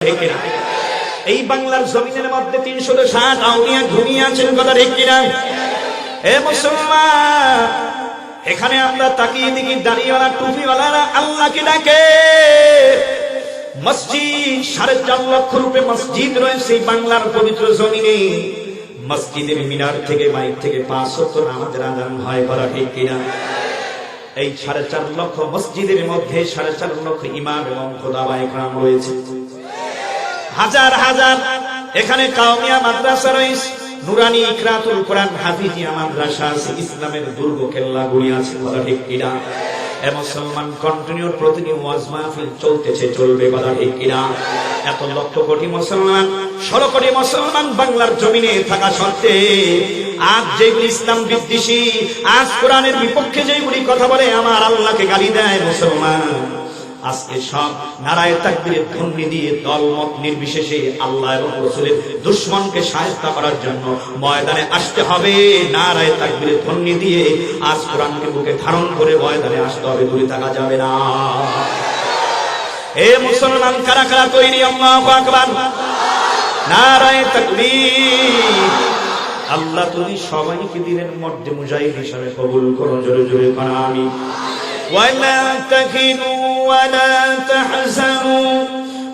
ঠিক কিনা? এই বাংলার জমিনের মধ্যে 360 আউলিয়া ঘুমিয়ে আছেন, কথা ঠিক কিনা? এ মুসলমান, এখানে আমরা তাকিয়ে দেখি দাড়িওয়ালা টুপিওয়ালারা আল্লাহকে ডাকে। মসজিদ 4.5 লক্ষ রূপে মসজিদ রয়েছে বাংলার পবিত্র জমিনে। মসজিদের মিনার থেকে মাইক থেকে 5 ওয়াক্ত নামাজের আযান হয়, বলা ঠিক কিনা? এই 4.5 লক্ষ মসজিদের মধ্যে 4.5 লক্ষ ইমাম এবং খোদাবায়ে কেরাম রয়েছে। হাজার হাজার এখানে কাওমিয়া মাদ্রাসা রয়েছে, নুরানি ইকরাতুল কোরআন হাফিজিয়া মাদ্রাসা আছে, ইসলামের দুর্গ কেল্লা গুলি আছে, বলা ঠিক কিনা? এ মুসলমান, কন্টিনিউ প্রতিদিন ওয়াজ মাহফিল চলতেছে, চলবে, বলা ঠিক কিনা? এত লক্ষ কোটি মুসলমান, 16 কোটি মুসলমান বাংলার জমিনে থাকা সত্ত্বে আজ যেগুলি ইসলাম বিদ্বেষী, আজ কোরআনের বিপক্ষে যেগুলি কথা বলে, আমার আল্লাহকে গালি দেয় মুসলমান, আজকে সব নারায়ে তাকবীরের ধ্বনি দিয়ে দলমত নির্বিশেষে আল্লাহ এবং রাসূলের দুশমনকে শায়েস্তা করার জন্য ময়দানে আসতে হবে। নারায়ে তাকবীরের ধ্বনি দিয়ে আজ কোরআনকে বুকে ধারণ করে ময়দানে আসতে হবে, দূরে থাকা যাবে না। এ মুসলমান, কারা কারা তৈরি? আল্লাহু আকবার, নারায়ে তাকবীর। আল্লাহ তুমি সবাইকে দিনের মধ্যে মুজাহিদ হিসেবে কবুল করো, জোরে জোরে করো আমিন। ولا تهنوا ولا تحزنوا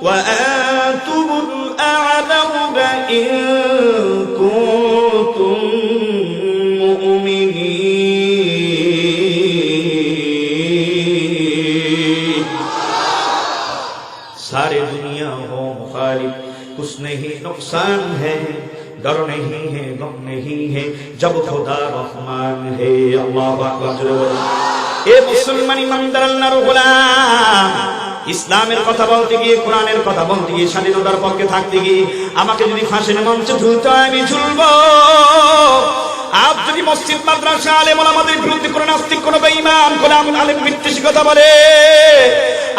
وأنتم الأعلون إن كنتم مؤمنين। सारे दुनिया हो मुखालिफ, कुछ नहीं नुकसान है, डर नहीं है, गम नहीं है, जब खुदा रहमान है। अल्लाह अकबर। এ মুসলমান ইমানদার আল্লাহর গোলাম, ইসলামের কথা বলতে গিয়ে, কোরআনের কথা বলতে গিয়ে, স্বাধীনতার পক্ষে থাকতে গিয়ে আমাকে যদি ফাঁসির মঞ্চে ঝুলতে হয়, আমি ঝুলবো। আজ যদি মসজিদ মাদ্রাসা আলেম ওলামাদের বিরুদ্ধে কোন নাস্তিক, কোন বেঈমান, কোন আলেম বিদ্বেষী কথা বলে,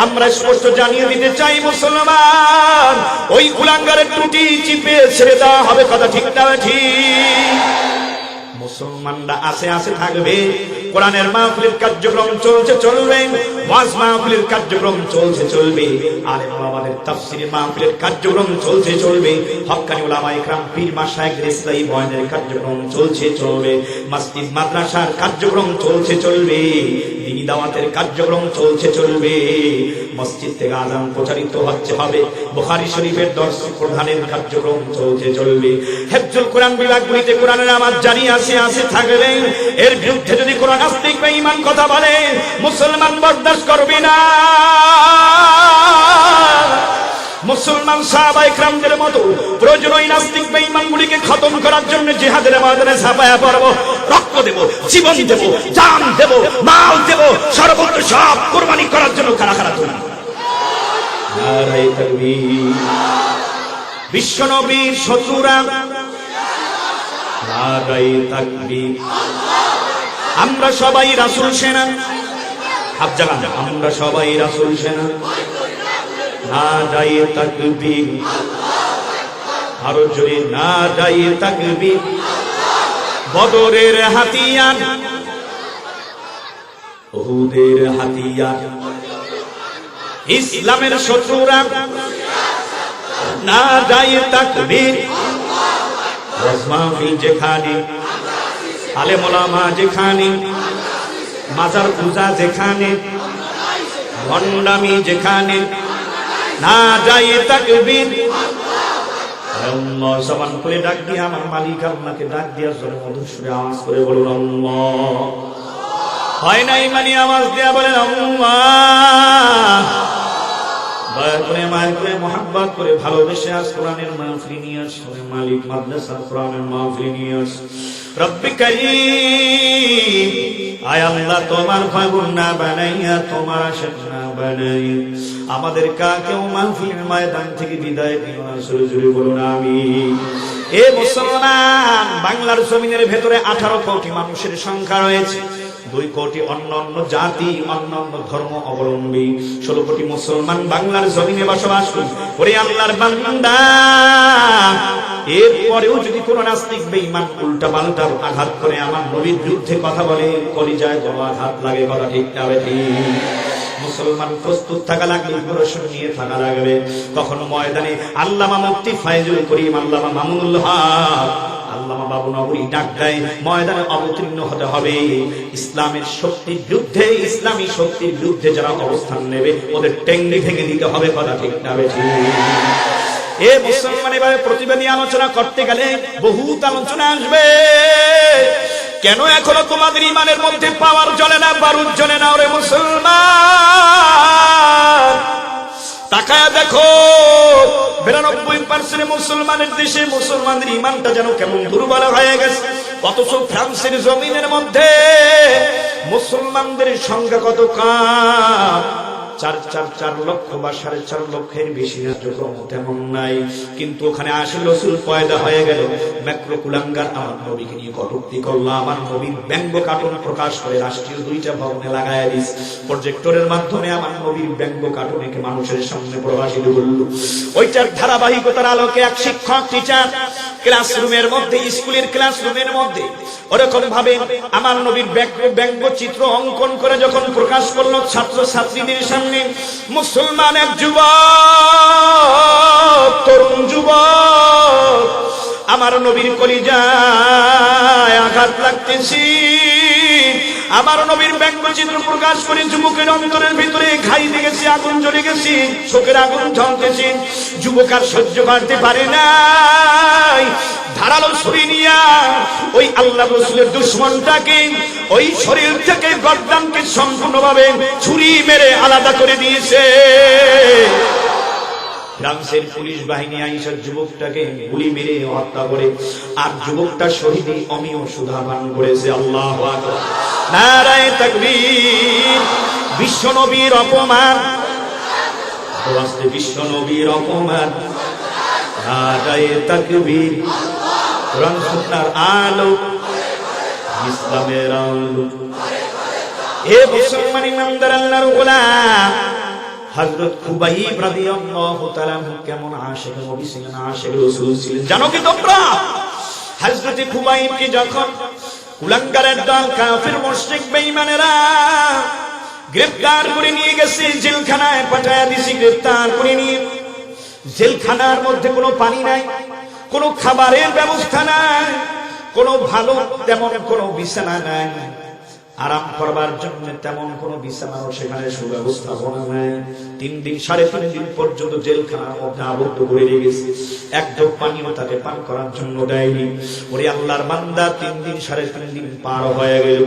আমরা স্পষ্ট জানিয়ে দিতে চাই মুসলমান, ওই কুলাঙ্গারের টুটি চিপে ছেড়ে দেওয়া হবে, কথা ঠিক না ঠিক? মুসলমানরা আসে আসে থাকবে, কোরআনের মাহফিলের কার্যক্রম চলছে, চলবে, ওয়াজ মাহফিলের কার্যক্রম চলছে, চলবে, আলেম ওলামাদের তাফসীরের মাহফিলের কার্যক্রম চলছে, চলবে, হক্কানি উলামায়ে কেরাম পীর মাশায়েখদের ইসলামী বয়ানের কার্যক্রম চলছে, চলবে, মসজিদ মাদ্রাসার কার্যক্রম চলছে, চলবে, দ্বীনি দাওয়াতের কার্যক্রম চলছে, চলবে, মসজিদ থেকে আযান প্রচারিত হচ্ছে, হবে, বুখারী শরীফের দর্শ প্রদানের কার্যক্রম চলছে, চলবে, হিফজুল কোরআন বিভাগগুলিতে কোরআনের নামাজ জারি আছে, আসে থাকবে। এর বিরুদ্ধে যদি কোন নাস্তিক বা ঈমান কথা বলে, মুসলমান বরদাস্ত করবে না। মুসলমান সাহাবায়ে কেরামদের মতো প্রয়োজন ওই নাস্তিক বা ঈমানগুলিকে খতম করার জন্য জিহাদের ময়দানে ঝাঁপায়া পড়ব, রক্ত দেব, জীবন দেব, জান দেব, মাল দেব, সর্বত্র সব কুরবানি করার জন্য কারা কারা তৈরি? নারায়ে তাকবীর। বিশ্বনবীর শত্রুরা, নারায়ে তাকবীর। আমরা সবাই রাসূল সেনা, হাত জাগান, আমরা সবাই রাসূল সেনা, নারায়ে তাকবীর। আরো জোরে, নারায়ে তাকবীর। বদরের হাতিয়ার, উহুদের হাতিয়ার, ইসলামের শত্রুরা, নারায়ে তাকবীর। ওয়াজ মাহফিল যেখানে, আলেম ওলামা যেখানে, মাজার পূজা যেখানে, ভণ্ডামি যেখানে, নারায়ে তাকবীর। আল্লাহ সমান করে ডাক দিয়ে, আমার মালিক আপনাকে ডাক দেওয়ার জন্য মধুর সুরে আওয়াজ করে বলুন আল্লাহ। হয় না ইমানি আওয়াজ দেয়া বলেন আল্লাহ। দয়া করে, মায়া করে, মোহাব্বত করে, ভালোবেসে আজ কোরআনের মাহফিল নিয়ে আসলে মালিক মাদ্রাসার কোরআনের মাহফিল নিয়ে আস। রব্বি কারীম, আয় আল্লাহ, তোমার ফাগুন না বানাইয়া, তোমার আশিক না বানাইয়া আমাদের কাকেও মাহফিলের ময়দান থেকে বিদায় দিও না, জোরে জোরে বলুন আমিন। এ মুসলমান, বাংলার জমিনের ভেতরে 18 কোটি মানুষের সংখ্যা রয়েছে, 2 কোটি অন্যান্য জাতি, অন্যান্য ধর্ম অবলম্বী, 16 কোটি মুসলমান বাংলার জমিনে বসবাস করে। ওরে আল্লাহর বান্দা, এরপরেও যদি কোন নাস্তিক বেঈমান উল্টা পাল্টা আঘাত করে, আমার নবীর বিরুদ্ধে কথা বলে, কলিজায় গলা আঘাত লাগে, কথা ঠিক না ঠিক? মুসলমান প্রস্তুত থাকা লাগবে, প্রিপারেশন নিয়ে থাকা লাগবে। তখন ময়দানে আল্লামা মুফতি ফায়জুল করিম, আল্লামা মামুনুল হক, আল্লামা বাবু নবরী ডাক দেয়, ময়দানে অবতীর্ণ হতে হবে। ইসলামের শক্তির বিরুদ্ধে, ইসলামী শক্তির বিরুদ্ধে যারা অবস্থান নেবে ওদের টেঙ্গি ভেঙে দিতে হবে। কথা ঠিক না বেঠিক? এ মুসলমান, এভাবে প্রতিবাদী আলোচনা করতে গেলে বহুত আলোচনা আসবে। কেন এখনো তোমাদের ইমানের মধ্যে পাওয়ার জ্বলে না, বারুদ জ্বলে না? ওরে মুসলমান, তাকায় দেখো 92% মুসলমানের দেশে মুসলমানদের ইমানটা যেন কেমন দুর্বল হয়ে গেছে। অথচ ফ্রান্সের জমিনের মধ্যে মুসলমানদের সংখ্যা কত কম, 4 লক্ষ বা 4.5 লক্ষের বেশি না, তেমন নাই। কিন্তু ওখানে আসে রাসূল পয়দা হয়ে গেল, ম্যাক্রো কুলাঙ্গার আমার নবীকে নিয়ে কটূক্তি করলো, আমার নবীর ব্যঙ্গ কার্টুন প্রকাশ করে রাষ্ট্রীয় 2টা ভবনে লাগায় দিস, প্রজেক্টরের মাধ্যমে আমার নবীর ব্যঙ্গ কার্টুনকে মানুষের সামনে প্রকাশিত করল। ওইটার ধারাবাহিকতার আলোকে এক শিক্ষক টিচার ক্লাসরুমের মধ্যে, স্কুলের ক্লাসরুমের মধ্যে ওরকম ভাবে আমার নবীর ব্যঙ্গ চিত্র অঙ্কন করে যখন প্রকাশ করলো ছাত্র ছাত্রীদের সামনে, মুসলমান এক যুবক, তরুণ যুবক, আমার নবীর কলিজায় আঘাত লাগতেছি, আমার নবীর ব্যঙ্গচিত্র প্রকাশ করে যুবকের অন্তরের ভিতরে ঘাই লেগেছে, আগুন জ্বলে গেছে, চোখের আগুন জ্বলতেছে। যুবক আর সহ্য করতে পারে নাই, ধারালো ছুরি নিয়া ওই আল্লাহ রাসূলের দুশমনটাকে ওই শরীর থেকে গর্দানকে সম্পূর্ণভাবে ছুরি মেরে আলাদা করে দিয়েছে। ফ্রান্সের পুলিশ বাহিনী আইসা যুবকটাকে গুলি মেরে হত্যা করে, আর যুবকটা শহীদই অমীয় সুধা পান করেছে। আল্লাহু আকবার, নারায়ে তাকবীর। বিশ্ব নবীর অপমান, বিশ্ব নবীর অপমান, নারায়ে তাকবীর। কোরআন সুন্নাহর আলো, ইসলামের আলো। হে মুসলমান ইমানদার আল্লাহর গোলাম, হযরত খুবাইব রাদিয়াল্লাহু তাআলা কেমন আশিক নবী ছিলেন, আশিক রাসূল ছিলেন জানো কি তোমরা? হযরত খুবাইবকে যখন কুলাঙ্গারের দল কাফির মুশরিক বেঈমানেরা গ্রেফতার করে নিয়ে গেছে, জেলখানায় পাঠায়া দিয়েছে, গ্রেফতার করে নিয়ে জেলখানার মধ্যে কোনো পানি নাই, কোনো খাবারের ব্যবস্থা নাই, কোনো ভালো তেমন কোনো বিছানা নাই, আরাম করবার জন্য তেমন কোন বিছানাও সেখানে সুব্যবস্থাপনা নাই। 3 দিন 3.5 দিন পর্যন্ত জেলখানার মধ্যে আবদ্ধ করে রেখেছে, এক ঢোক পানিও তাকে পান করার জন্য দেয়নি। ওরে আল্লাহর বান্দা, 3 দিন 3.5 দিন পার হয়ে গেল।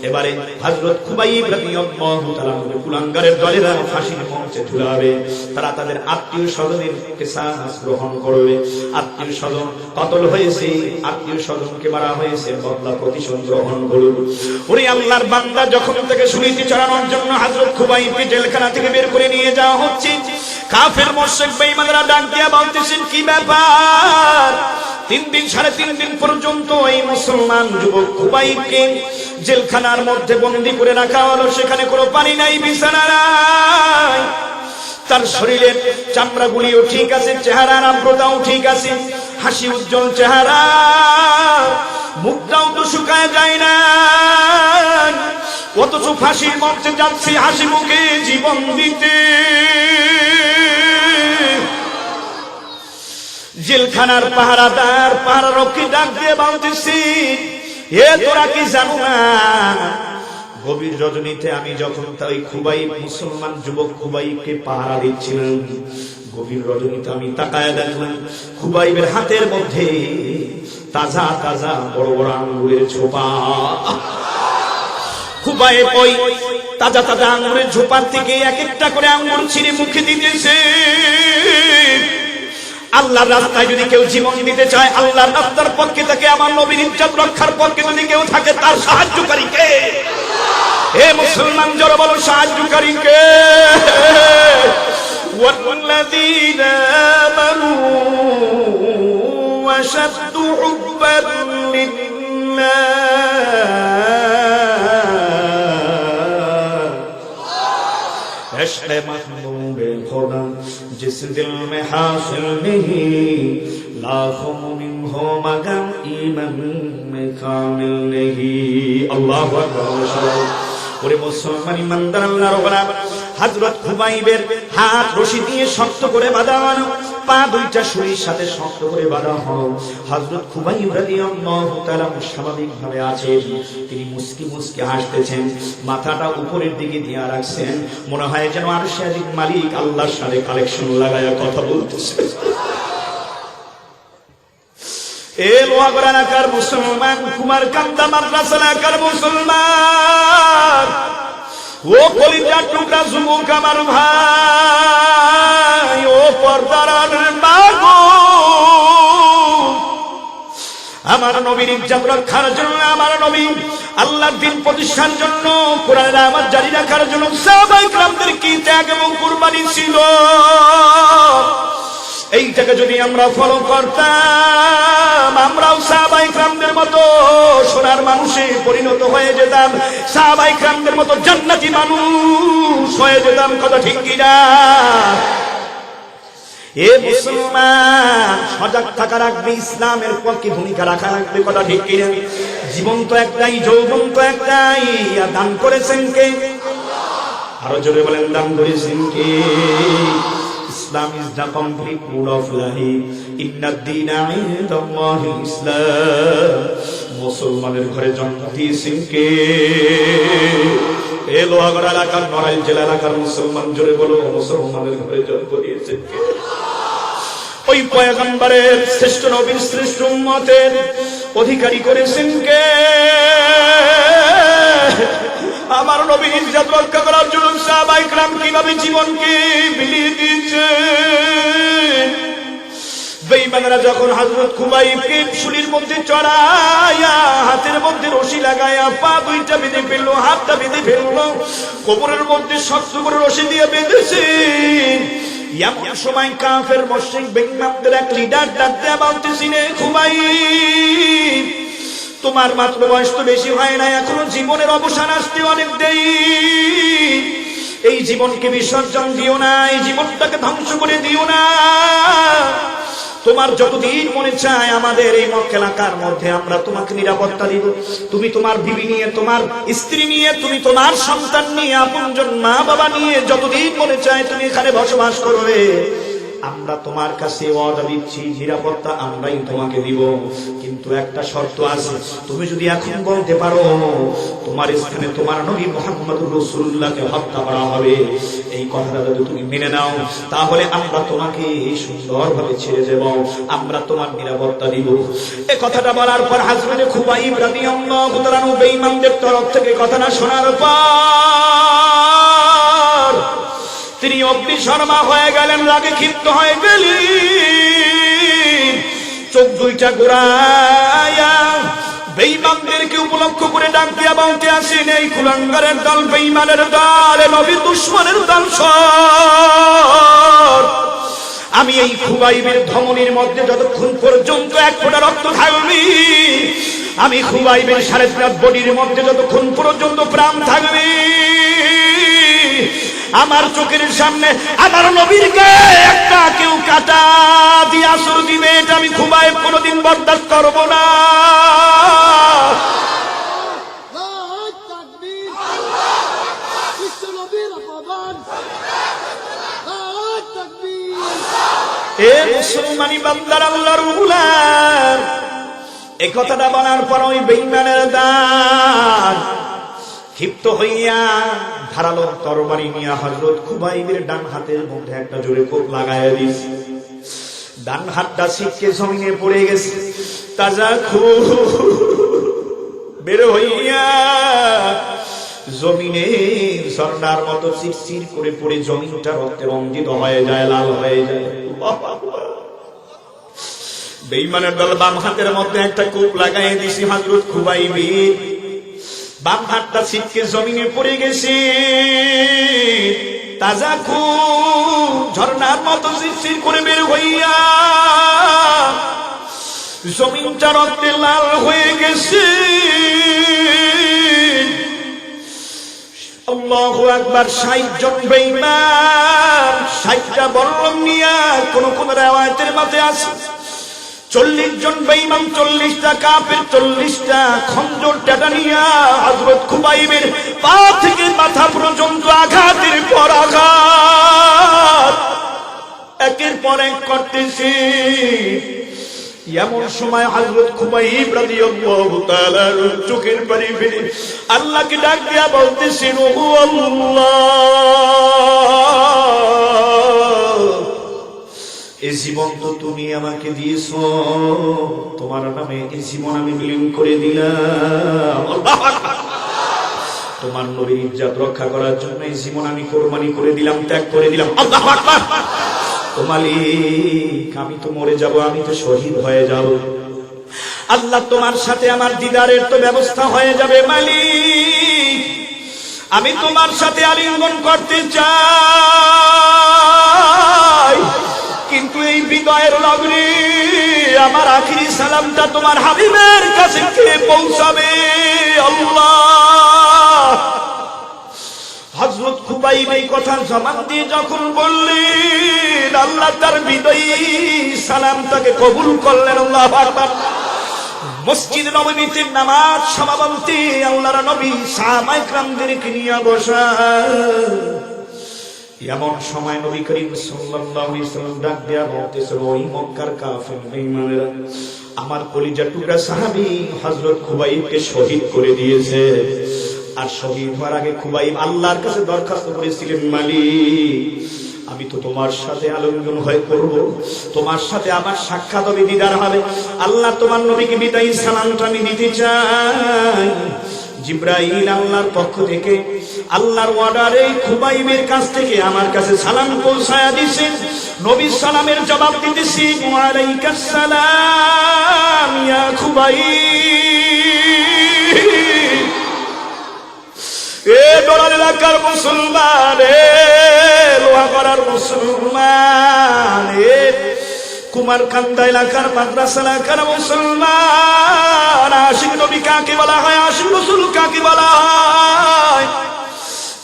এবারে হযরত খুবাইব রাদিয়াল্লাহু তাআলা কুলাঙ্গারের দলেরা ফাঁসির মঞ্চে ঝুলাবে, তারা তাদের আত্মীয় স্বজনের কিসাস গ্রহণ করবে। আত্মীয় স্বজন কতল হয়েছে, আত্মীয় স্বজনকে মারা হয়েছে, বদলা প্রতিশোধ গ্রহণ করবে। ওরে আল্লাহর বান্দা, যখন থেকে সুনীতি চড়ানোর জন্য হযরত খুবাইবকে জেলখানা থেকে বের করে নিয়ে যাওয়া হচ্ছে, কাফের মুশরিক বেঈমানরা ডাক দিয়া বলতেছেন, কি ব্যাপার? 3 দিন 3.5 দিন পর্যন্ত এই মুসলমান যুবক খুবাইবকে জেলখানার মধ্যে বন্দী করে রাখা হলো, সেখানে কোনো পানি নাই, বিছানা নাই, তার শরীরের চামড়াগুলিও ঠিক আছে, চেহারার আর্দ্রতাও ঠিক আছে, হাসি উজ্জ্বল চেহারা, মুখটাও তো শুকায় যায় না। অথচ ফাঁসির মঞ্চে যাচ্ছে হাসি মুখে জীবন দিতে। জেলখানার পাহারাদার, পাহারারক্ষী ডাক দিয়ে বলতেছি, এ তোরা কি জানো না, গভীর রজনীতে আমি যখন তাই খুবাইব, মুসলমান যুবক খুবাইবকে পাহারা দিচ্ছিলাম, গভীর রজনীতে আমি তাকায় দেখলাম খুবাইবের হাতের মধ্যে তাজা তাজা বড় বড় আঙ্গুরের ছোপা। খুবাইব ওই তাজা তাজা আঙ্গুরের ঝোপার থেকে এক একটা করে আঙ্গুর ছিঁড়ে মুখে দিতেছে। আল্লাহর রাস্তায় যদি কেউ জীবন দিতে চায়, আল্লাহর রাস্তার পক্ষে থাকে, আমার নবীর ইজ্জত রক্ষার পক্ষে যদি কেউ থাকে, তার সাহায্যকারী কে? হে মুসলমান, জোরে বলো, সাহায্যকারী কে? ওয়াল্লাযীনা আমানু ওয়াশাদ্দু হুব্বান লিল্লাহ, ইশকে মাহবুবে খোদা जिस दिल में हासिल नहीं, लाखों मुमिन हो मगर ईमान में कामिल नहीं। अल्लाहु अकबर। ওরে মুসলমান ইমানদার আল্লাহর গোলাম, হযরত খুবাইবের হাত রশি দিয়ে শক্ত করে বাঁধানো, পা দুইটা শরীর সাথে শক্ত করে বাঁধা হলো। হযরত খুবাইব রাদিয়াল্লাহু তাআলা স্বাভাবিকভাবে আছেন, তিনি মুস্কি মুস্কি হাসতেছেন, মাথাটা উপরের দিকে দিয়ে রাখছেন, মনে হয় যেন আরশে আজিম মালিক আল্লাহর সাথে কালেকশন লাগায়া কথা বলতেছে। এ লোহাগড়া এলাকার মুসলমান, কুমারকান্দা মাদ্রাসা এলাকার মুসলমান, ও কলিজার টুকরা যুবক আমার ভাই, ও পর্দার মা গো, আমার নবীর ইজ্জত রক্ষার জন্য, আমার নবী আল্লাহর দ্বীন প্রতিষ্ঠার জন্য, কোরআনের আয়াত জারি রাখার জন্য সাহাবায়ে কেরামদের কি ত্যাগ এবং কুরবানি ছিল। এইটাকে যদি আমরা ফলো করতাম, আমরাও সাহাবায়ে কেরামদের মতো সোনার মানুষে পরিণত হয়ে যেতাম, সাহাবায়ে কেরামদের মতো জান্নাতি মানুষ হয়ে যেতাম। কথা ঠিক কিনা? এ মুসলমান, সজাগ থাকা রাখবে, ইসলামের পক্ষে ভূমিকা রাখা রাখবে। কথা ঠিক কিনা? জীবন তো একটাই, যৌবন তো একটাই, আর দান করেছেন কে? আরো জোরে বলেন, দান করেছেন কে? Islam is the complete rule of life. Inna ad-dina 'inda Allahi al-Islam. মুসলমানের ঘরে জন্ম দিয়েছেন কে? এ লোহাগড়া এলাকার, নড়াইল জেলা এলাকার মুসলমান, জোরে বলো, মুসলমানের ঘরে জন্ম দিয়েছেন কে? ওই পয়গম্বরের শ্রেষ্ঠ নবীর শ্রেষ্ঠ উম্মতের অধিকারী করেছেন কে? আমার নবীর ইজ্জত রক্ষা করার জন্য সাহাবায়ে কেরাম কিভাবে জীবনকে বিলিয়ে দিয়েছেন। বেঈমানরা যখন হযরত খুবাইবকে শুলির মধ্যে চড়াইয়া, হাতের মধ্যে রশি লাগায়া, পা দুইটা বেঁধে ফেললো, হাতটা বেঁধে ফেললো, কোমরের মধ্যে শক্ত করে রশি দিয়ে বেঁধেছেন। এমন সময় কাফের মুশরিক বেঈমানদের এক লিডার ডাক দেয়া বলতেছিলেন, খুবাইব, তোমার মাত্র বয়স তো বেশি হয় না, এখনো জীবনের অবসান আসতে অনেক দেরি। এই জীবনকে বিসর্জন দিও না, এই জীবনটাকে ধ্বংস করে দিও না। তোমার যতদিন মনে চায় আমাদের এই মক্কা এলাকার মধ্যে আমরা তোমাকে নিরাপত্তা দিব। তুমি তোমার বিবি নিয়ে, তোমার স্ত্রী নিয়ে, তুমি তোমার সন্তান নিয়ে, আপনজন মা বাবা নিয়ে যতদিন মনে চায় তুমি এখানে বসবাস করবে। আমরা তোমার কাছে ওয়াদা দিচ্ছি, নিরাপত্তা আমরাই তোমাকে দিব, কিন্তু একটা শর্ত আছে। তুমি যদি এখন বলতে পারো তোমার স্থানে তোমার নবী মুহাম্মদুর রাসূলুল্লাহকে হত্যা করা হবে, এই কথাটা যদি তুমি মেনে নাও, তাহলে আমরা তোমাকে সুন্দরভাবে ছেড়ে দেব, আমরা তোমার নিরাপত্তা দিব। এই কথাটা বলার পর হযরত খুবাইব রাদিয়াল্লাহু তাআলা বেঈমানদের তরফ থেকে কথাটা শোনার পর তিনি অগ্নিশর্মা হয়ে গেলেন, রাগে ক্ষিপ্ত হয়ে গেলেন, চোখ দুইটা ঘুরাইয়া বেঈমানদেরকে উপলক্ষ করে ডাক দিয়া বলতে আসেন, এই কুলাঙ্গারের দল, বেঈমানের দল, নবীর দুশমনের দল, আমি এই খুবাইবের ধমনীর মধ্যে যতক্ষণ পর্যন্ত এক ফোঁটা রক্ত থাকবে, আমি খুবাইবের 3.5 বডির মধ্যে যতক্ষণ পর্যন্ত প্রাণ থাকবে, আমার চোখের সামনে আমার নবীর গায়ে একটা কেউ কাটা দিয়ে আসর দিবে, এটা আমি খুবাইব কোনোদিন বরদাস্ত করব না। এ মুসলমানি বান্দার, আল্লাহর গোলাম, এই কথাটা বলার পর ওই বেঈমানের দল ক্ষিপ্ত হইয়া ধারালো তরবারি নিয়ে হযরত খুবাইবের ডান হাতের মধ্যে একটা জোরে কোপ লাগাইয়া দিয়েছে। ডান হাতটা ছিটকে জমিনে পড়ে গেছে, তাজা খুন বের হইয়া জমিনে ঝর্ণার মতো চিরচির করে পড়ে জমিনটা রক্তে রঞ্জিত হয়ে যায়, লাল হয়ে যায়। বেঈমানের দল বাম হাতের মধ্যে একটা কোপ লাগাইয়া দিয়েছে হযরত খুবাইবের, বাম হাতটা ছিটকে জমিনে পড়ে গেছে, তাজা খুন ঝর্ণার মতো চিরচির করে বের হইয়া জমিনটা রক্তে লাল হয়ে গেছে। আল্লাহু আকবার। 60 জন বেঈমান, 60টা বল্লম নিয়া কোন কোন রিওয়ায়াতের মতে আছে 40 জন বেঈমান, 40টা কাফের, 40টা খঞ্জর টেটানিয়া হযরত খুবাইবের পা থেকে মাথা পর্যন্ত আঘাতের পর আঘাত একের পর এক করতেছে। এমন সময় হযরত খুবাইব রাদিয়াল্লাহু তাআলা চোখের পানি ফেলে আল্লাহকে ডাক দিয়া বলতেছেন, ও আল্লাহ, এই জীবন তো তুমি আমাকে দিয়েছো, তোমার নামে এই জীবন আমি বিলীন করে দিলাম। আল্লাহু আকবার। তোমার নবীর ইজ্জত রক্ষা করার জন্য এই জীবন আমি কোরবানি করে দিলাম, ত্যাগ করে দিলাম। আল্লাহু আকবার। ও মালিক, আমি তো মরে যাব, আমি তো শহীদ হয়ে যাব। আল্লাহ, তোমার সাথে আমার দিদারের তো ব্যবস্থা হয়ে যাবে মালিক, আমি তোমার সাথে আলিঙ্গন করতে চাই, কিন্তু এই বিদায়ের লগ্নে আমার আখিরি সালামটা তোমার হাবিবের কাছে কে পৌঁছাবে? আল্লাহ। হযরত খুবাইব এই কথা জবান দিয়ে যখন বললেন, আল্লাহ তার বিদায়ী সালামটাকে কবুল করলেন। আল্লাহু আকবার। মসজিদ নববীতে নামাজ সমাপন্তে আল্লাহর নবী সাহাবায়ে কেরামদেরকে নিয়ে বসা। এমন সময় নবী করিম সাল্লাল্লাহু আলাইহি ওয়াসাল্লাম ডাক দিয়া বলতেছেন, ওই মক্কার কাফের বেঈমানেরা আমার কলিজার টুকরা সাহাবী হযরত খুবাইবকে শহীদ করে দিয়েছে। আর শহীদ হওয়ার আগে খুবাইব আল্লাহর কাছে দরখাস্ত করেছিলেন, মালিক, আমি তো তোমার সাথে আলিঙ্গন হয়ে করব, তোমার সাথে আমার সাক্ষাৎ হবে, দিদার হবে। আল্লাহ, তোমার নবীকে বিদায়ী সালামটা আমি দিতে চাই। জিবরাইল আল্লাহর পক্ষ থেকে আল্লাহর অর্ডারে খুবাইবের কাছ থেকে আমার কাছে সালাম পৌঁছায়া দিয়েছেন। নবী সালামের জবাব দিতেছি, ওয়া আলাইকাস সালাম ইয়া খুবাইব। এ ডোলার এলাকার মুসলমান, এ লোহাগড়ার মুসলমান, এ কুমারকান্দা এলাকার মাদ্রাসা এলাকার মুসলমান, আশিক নবী কাকে বলা হয়, আশিক রাসূল কাকে বলা হয়,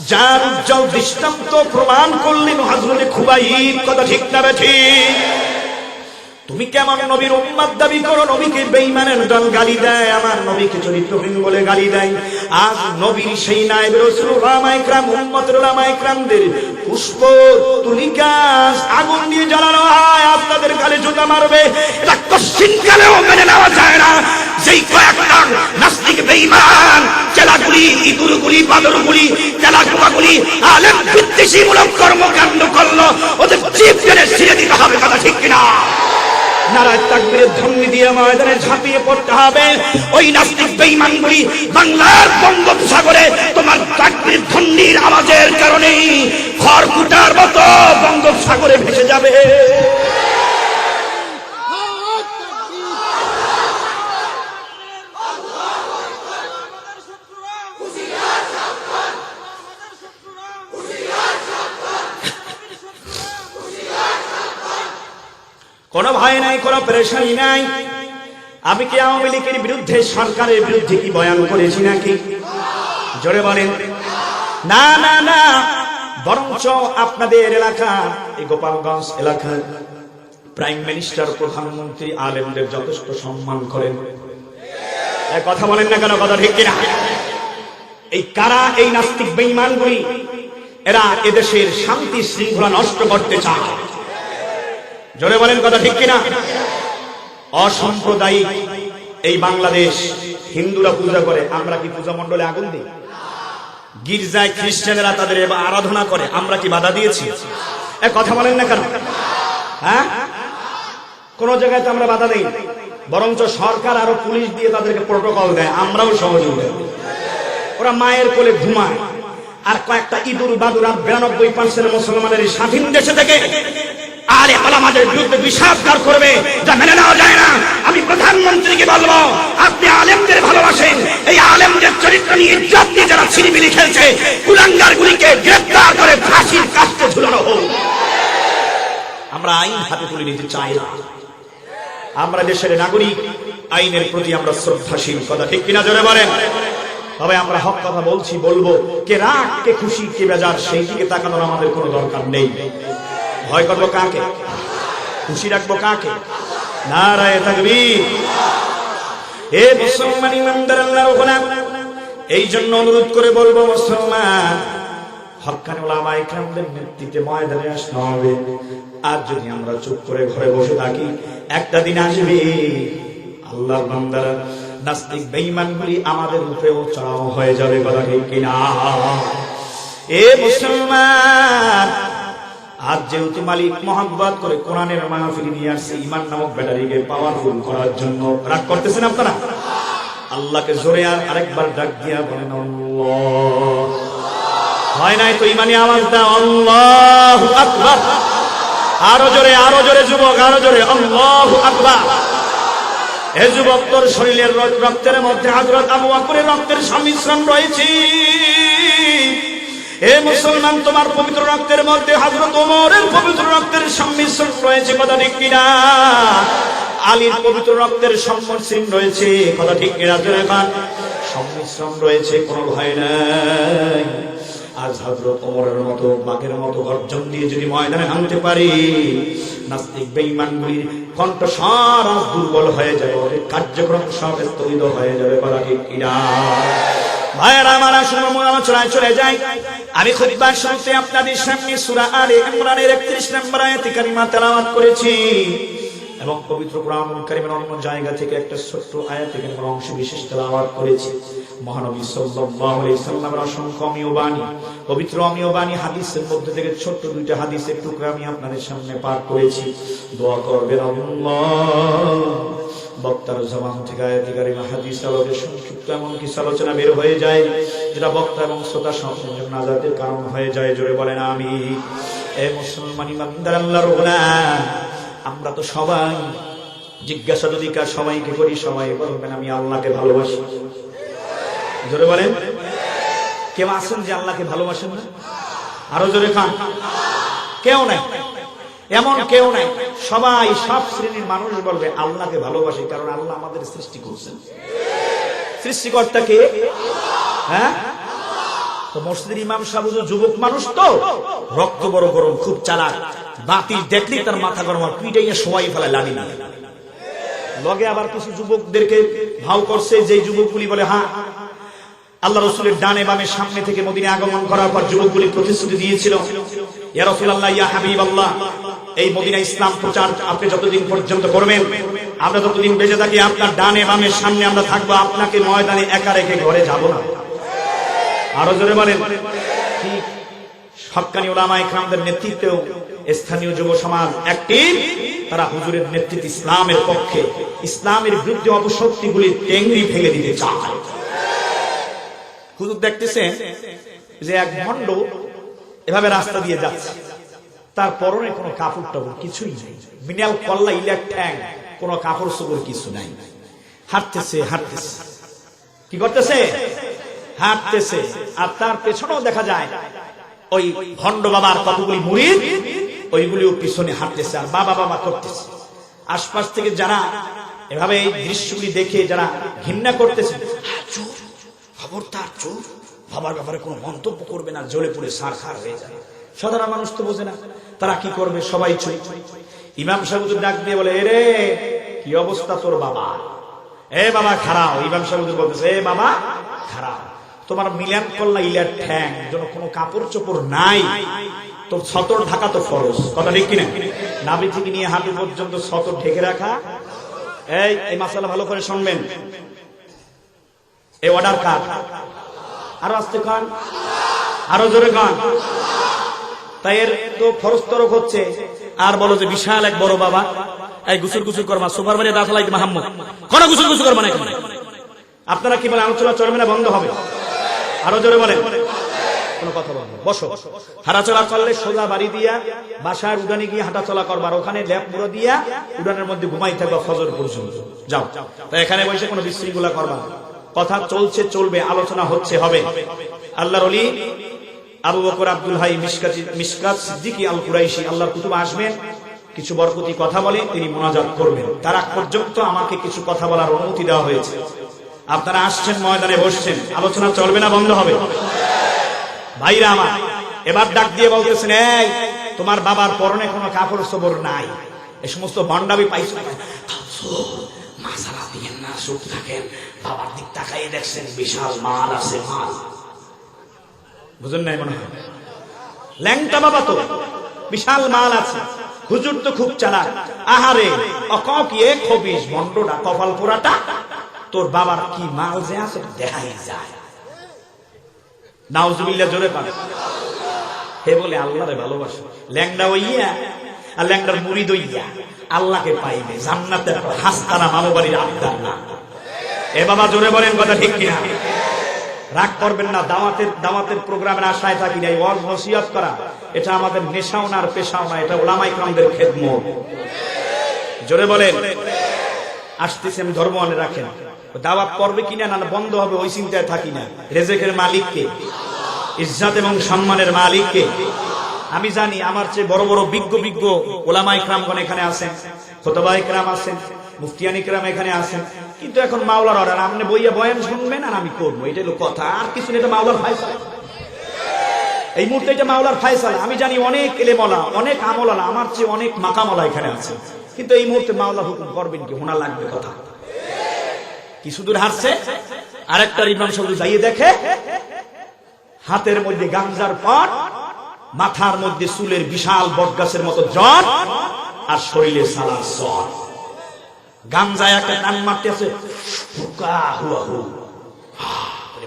যার উজ্জ্বল দৃষ্টান্ত প্রমাণ করলেন হযরত খুবাইব। কথা ঠিক না ঠিক? তুমি কেমন নবীর উম্মত দাবি করো, নবীকে বেঈমানের দল গালি দেয়, আমার নবীকে চরিত্রহীন বলে গালি দেয়। আজ নবীর সেই নায়েব রাসূল উলামায়ে কেরাম, উম্মতের উলামায়ে কেরামদের পুষ্প তুলিকা আগুন দিয়ে জ্বালানো হয়, আপনাদের গালে জুতা মারবে, এটা কশিন কালেও মেনে নেওয়া যায় না। যেই কয়েকটা নাস্তিক বেঈমান চেলাগুলি, ইঁদুরগুলি, বাদরগুলি, চেলাগুলি আলেম বিদ্বেষীমূলক কর্মকাণ্ড করলো, ওদের জিভ টেনে ছিঁড়ে দিতে হবে। কথা ঠিক কিনা? নারায়ে তাকবীরের ধ্বনি দিয়ে ময়দানে ঝাঁপিয়ে পড়তে হবে। ওই নাস্তিক বেঈমানগুলি বাংলার বঙ্গোপসাগরে তোমার তাকবীর ধ্বনির আওয়াজের কারণে খড়কুটার মতো বঙ্গোপসাগরে ভেসে যাবে। কোনো ভয় নাই, কোনো পেরেশানি নাই। আমি কি আওয়ামী লীগের বিরুদ্ধে, সরকারের বিরুদ্ধে কি বয়ান করেছি নাকি? জোরে বলেন। না না না, বরঞ্চ আপনাদের এলাকা, এই গোপালগঞ্জ এলাকার প্রাইম মিনিস্টার, প্রধানমন্ত্রী আলেমদের যথেষ্ট সম্মান করেন। কথা বলেন না কেন? কথা ঠিক কিনা? এই কারা? এই নাস্তিক বেঈমানগুলি, এরা এদেশের শান্তি শৃঙ্খলা নষ্ট করতে চায়। জোরে বলেন, কথা ঠিক কিনা? অসাম্প্রদায়িক এই বাংলাদেশ, হিন্দুরা পূজা করে, আমরা কি পূজা মণ্ডলে আগুন দিই? গির্জায় খ্রিস্টানেরা তাদের আরাধনা করে, আমরা কি বাধা দিয়েছি? কথা বলেন না কেন? হ্যাঁ, কোন জায়গায় তো আমরা বাধা দেই, বরঞ্চ সরকার আরো পুলিশ দিয়ে তাদেরকে প্রোটোকল দেয়, আমরাও সহযোগিতা। ওরা মায়ের কোলে ঘুমায়, আর কয়েকটা ইঁদুর বাদুর, আর 92% মুসলমানের স্বাধীন দেশে থেকে আলে ওলামাদের বিরুদ্ধে বিষাদগার করবে, যা মেনে নেওয়া যায় না। আমি প্রধানমন্ত্রীকে বলবো, আপনি আলেমদের ভালোবাসেন, এই আলেমদের চরিত্র নিয়ে, ইজ্জত নিয়ে যারা ছিনিমিনি খেলছে, কুলাঙ্গারগুলিকে গ্রেফতার করে ফাঁসির কাস্টে ঝুলানো হোক। আমরা আইন হাতে তুলে নিতে চাই না। আমরা দেশের নাগরিক, আইনের প্রতি আমরা শ্রদ্ধাশীল। কথা ঠিক কিনা? জোরে বলেন। তবে আমরা হক কথা বলছি, বলবো, কে রাগ, কে খুশি, কে বেজার, সেই দিকে তাকানোর আমাদের কোনো দরকার নেই। ভয় করবো কাকে? খুশি রাখবো কাকে? নারায়ে তাকবীর। এ মুসলমান ইমানদার আল্লাহর গোলাম, এই জন্য অনুরোধ করে বলবো মুসলমান, হক্কানি উলামায়ে কেরামদের নেতৃত্বে ময়দানে আসতে হবে। আর যদি আমরা চুপ করে ঘরে বসে থাকি, একটা দিন আসবে আল্লাহর বান্দারা নাস্তিক বেঈমানগুলি আমাদের উপরেও চড়াও হয়ে যাবে, কথা ঠিক কিনা? এ মুসলমান, আজ যেহেতু মালিক মহব্বত করে কোরআনের মাহফিল নিয়ে আসছে ঈমান নামক ব্যাটারিকে পাওয়ারফুল করার জন্য, রাগ করতেছেন আপনারা? আল্লাহকে জোরে আর আরেকবার ডাক দিয়া বলেন আল্লাহ। হয় নাই তো ঈমানি আওয়াজ দাও, আল্লাহু আকবার। আরো জোরে, আরো জোরে যুবক, আরো জোরে আল্লাহু আকবার। এ যুবক, তোর শরীরের রক্তের মধ্যে হযরত আবু বকরের রক্তের সংমিশ্রণ রয়েছে। এ মুসলমান, তোমার পবিত্র রক্তের মধ্যে হযরত ওমরের পবিত্র রক্তের সংমিশ্রণ রয়েছে, কথা ঠিক কিনা? আলীর পবিত্র রক্তের সংমিশ্রণ রয়েছে, কথা ঠিক কিনা? সংমিশ্রণ রয়েছে, কোনো ভয় নাই। আজ হযরত ওমরের মতো বাঘের মতো গর্জন দিয়ে যদি ময়দানে নামতে পারি, নাস্তিক বেঈমানগুলির কণ্ঠস্বর দুর্বল হয়ে যাবে, ওদের কার্যক্রম সব স্থগিত হয়ে যাবে, কথা ঠিক কিনা? ভাইয়েরা আমার, আসলে মূল আলোচনায় চলে যাই। আমি খুতবার শুরুতে আপনাদের সামনে সূরা আলে ইমরানের 31 নম্বর আয়াতে কারিমা তেলাওয়াত করেছি এবং পবিত্র কোরআনুল কারীমের অন্য জায়গা থেকে একটা ছোট্ট আয়াতে কারিমার অংশ বিশেষ তেলাওয়াত করেছি। মহানবী সাল্লাল্লাহু আলাইহি ওয়াসাল্লামের অসংখ্য অমীয় বাণী, পবিত্র অমীয় বাণী হাদিসের মধ্যে থেকে ছোট্ট দুইটা হাদিসের টুকরা আমি আপনাদের সামনে পাঠ করেছি। দোয়া করবেন আল্লাহ বক্তার জবান থেকে আয়াতে কারিমা হাদিস আলোকে সংক্ষিপ্ত এমন কিছু আলোচনা বের হয়ে যায় যেটা বক্তা এবং শ্রোতা সকলের নাজাতের কারণ হয়ে যায়, জোরে বলেন আমিন। এ মুসলমান ইমানদার আল্লাহর গোলাম, আমরা তো সবাই জিজ্ঞাসা যদি কার সবাইকে করি, সবাই বলবেন আমি আল্লাহকে ভালোবাসি, জোরে বলেন। কেউ আছেন যে আল্লাহকে ভালোবাসেন না? আরো জোরে খান। কেউ নাই, এমন কেউ নাই। সবাই, সব শ্রেণীর মানুষ বলবে আল্লাহকে ভালোবাসি, কারণ আল্লাহ আমাদের সৃষ্টি করছেন। সৃষ্টিকর্তা কে? হ্যাঁ, তো মসজিদের ইমাম সাহেব যুবক মানুষ, তো রক্ত বড় গরম, খুব চালাক, বাতিল দেখলেই তার মাথা গরম, পিটাইয়া সবাই ফেলায় লাড়ি না। লগে আবার কিছু যুবকদেরকে ভাও করছে, যে যুবকগুলি বলে হ্যাঁ আল্লাহ রাসূলের ডানে বামে সামনে থেকে মদিনায় আগমন করার পর যুবকগুলি প্রতিশ্রুতি দিয়েছিল, ইয়া রাসূলুল্লাহ, ইয়া হাবিবাল্লাহ, এই মদিনা ইসলাম প্রচার আপনি যতদিন পর্যন্ত করবেন, আমরা যতদিন বেঁচে থাকি আপনার ডানে বামে সামনে আমরা থাকবো, আপনাকে ময়দানে একা রেখে ঘরে যাব না। আরো জোরে বলেন। ঠিক হক্কানি উলামায়ে কেরামদের নেতৃত্বেও স্থানীয় যুব সমাজ অ্যাক্টিভ, তারা হুজুরের নেতৃত্বে ইসলামের পক্ষে, ইসলামের বিরুদ্ধে অপশক্তিগুলি টেঙ্গি ফেলে দিতে চায়। হুজুর দেখতেছেন যে এক ভণ্ড এভাবে রাস্তা দিয়ে যাচ্ছে, তার পরনে কোনো কাপড় টাপড় কিছুই নেই, মিনাল কল্লা ইলাক ঠ্যাং, কোনো কাপড় চোপড় কিছু নাই, হাঁটতেছে হাঁটতেছে। কি করতেছে? হাঁটতেছে। আর তার পেছনেও দেখা যায় ওই ভণ্ড বাবার কতগুলি মুরিদ, ওইগুলিও পিছনে হাঁটতেছে আর বাবা বাবা করতেছে। আশপাশ থেকে যারা এভাবে এই দৃশ্যগুলি দেখে যারা ঘৃণা করতেছে, খবরদার চোর, বাবার ব্যাপারে কোনো মন্তব্য করবে না, জ্বলে পুড়ে সারখার হয়ে যাবে। সাধারণ মানুষ তো বোঝে না, তারা কি করবে, সবাই চুপ। ইমাম সাহেব ডাক দিয়ে বলে, এরে কি অবস্থা তোর বাবা? এ বাবা খারাপ। ইমাম সাহেব বলতেছে, এ বাবা খারাপ, তোমার মিলান করলা ইলার ঠ্যাং, যেন কোনো কাপড় চোপড় নাই, তোর সতর ঢাকা তো ফরজ, কথা ঠিক কিনা? নাভি থেকে নিয়ে হাঁটু পর্যন্ত সতর ঢেকে রাখা। এই মাসালা ভালো করে শুনবেন, এই অর্ডার কার? আরো আসতে কান, আরো জোরে কান। তাই এর তো ফরজ তরক হচ্ছে। আর বলো যে বিশাল এক বড় বাবা, এই গুসুর গুসুর করবা, সুপার বাড়ি দাঁতলাইতে মাহমুদ, কোন গুসুর গুসুর করবা না। আপনারা কি বলেন, আলোচনা চলবে না, বন্ধ হবে? আরো জোরে বলেন। কোনো কথা বলবো, বসো। হাঁটাচলা করলে সোজা বাড়ি দিয়া বাসার উড়ানে গিয়ে হাঁটাচলা করবার, ওখানে ল্যাপ মুড়ো দিয়া উড়ানের মধ্যে ঘুমাই থাকবা ফজর পর্যন্ত, যাও। তাই এখানে বসে কোনো বিশৃঙ্খলা করবা না। কথা চলছে, চলবে, আলোচনা হচ্ছে, হবে। আল্লাহর ওলি আবু বকর আব্দুল হাই মিশকাত সিদ্দিকী আল কুরাইশি, আল্লাহর কুতুব আসবেন, কিছু বরকতি কথা বলে তিনি মুনাজাত করবেন। তার আগ পর্যন্ত আমাকে কিছু কথা বলার অনুমতি দেওয়া হয়েছে। আপনারা আসছেন, ময়দানে বসছেন, আলোচনা চলবে না, বন্ধ হবে? ভাইরা আমার, এবার ডাক দিয়ে বলতেছেন, এই তোমার বাবার পরনে কোনো কাপড় চোপড় নাই, এই সমস্ত ভণ্ডামি পাইছো, মাসালা দিয়েন না, চুপ থাকেন। বাবার দিক তাকাইয়ে দেখছেন বিশাল মাল আছে, মাল। বুঝেন নাই মনে হয়? ল্যাংটা বাবা তো বিশাল মাল আছে, হুজুর তো খুব চালাক। আহারে কি এক হবিস মন্ডটা কপাল পোড়াটা, তোর বাবার কি মাল যে আছে দেখাই যায়। নাউজুবিল্লাহ, জোরে পান। হে বলে আল্লাহরে ভালোবাসে, ল্যাংড়া হইয়া আর ল্যাংড়ার মুরিদ হইয়া আল্লাহকে পাইবে জান্নাতের হাসতানা, মামু বাড়ির আবদার না। এ বাবা জোরে বলেন কথা ঠিক কিনা? রাগ করবেন না, দাওয়াতের প্রোগ্রামের আশায় থাকি নাই। ওয়াজ নসিহত করা এটা আমাদের নেশাও না আর পেশাও না, এটা উলামায়ে কেরামদের খেদমত। জোরে বলেন। আসতেছে, আমি ধর্ম মনে রাখেন। দাওয়াত করবে কিনা না বন্ধ হবে ওই চিন্তায় থাকি না। রেজেকের মালিককে, ইজ্জত এবং সম্মানের মালিককে। আমি জানি আমার চেয়ে বড় বড় বিজ্ঞ উলামায়ে কেরামগণ এখানে আছেন, খুতবায়ে কেরাম আছেন, মুফতিয়ানি কেরাম এখানে আছেন, কিন্তু এখন মাওলার অর্ডার, আপনি বইয়া বয়ান শুনবেন আর আমি করবো, এটা হলো কথা। আর কিছু না, এটা মাওলার ফায়সালা। এই মুহূর্তে এটা মাওলার ফায়সালা। আমি জানি অনেক এলেমওয়ালা, অনেক আমলওয়ালা, আমার চেয়ে অনেক মাকামওয়ালা এখানে আছে, কিন্তু এই মুহূর্তে মাওলা হুকুম করবেন কি, হোনা লাগবে কথা। কিছু দূর হাঁটছে, আরেকটা ইমাম সাহেব যাইয়ে দেখে হাতের মধ্যে গাঞ্জার পট, মাথার মধ্যে চুলের বিশাল বটগাছের মতো জট, আর শরীরে সালার জ্বর। গাঞ্জায় একটা টান মারতেছে,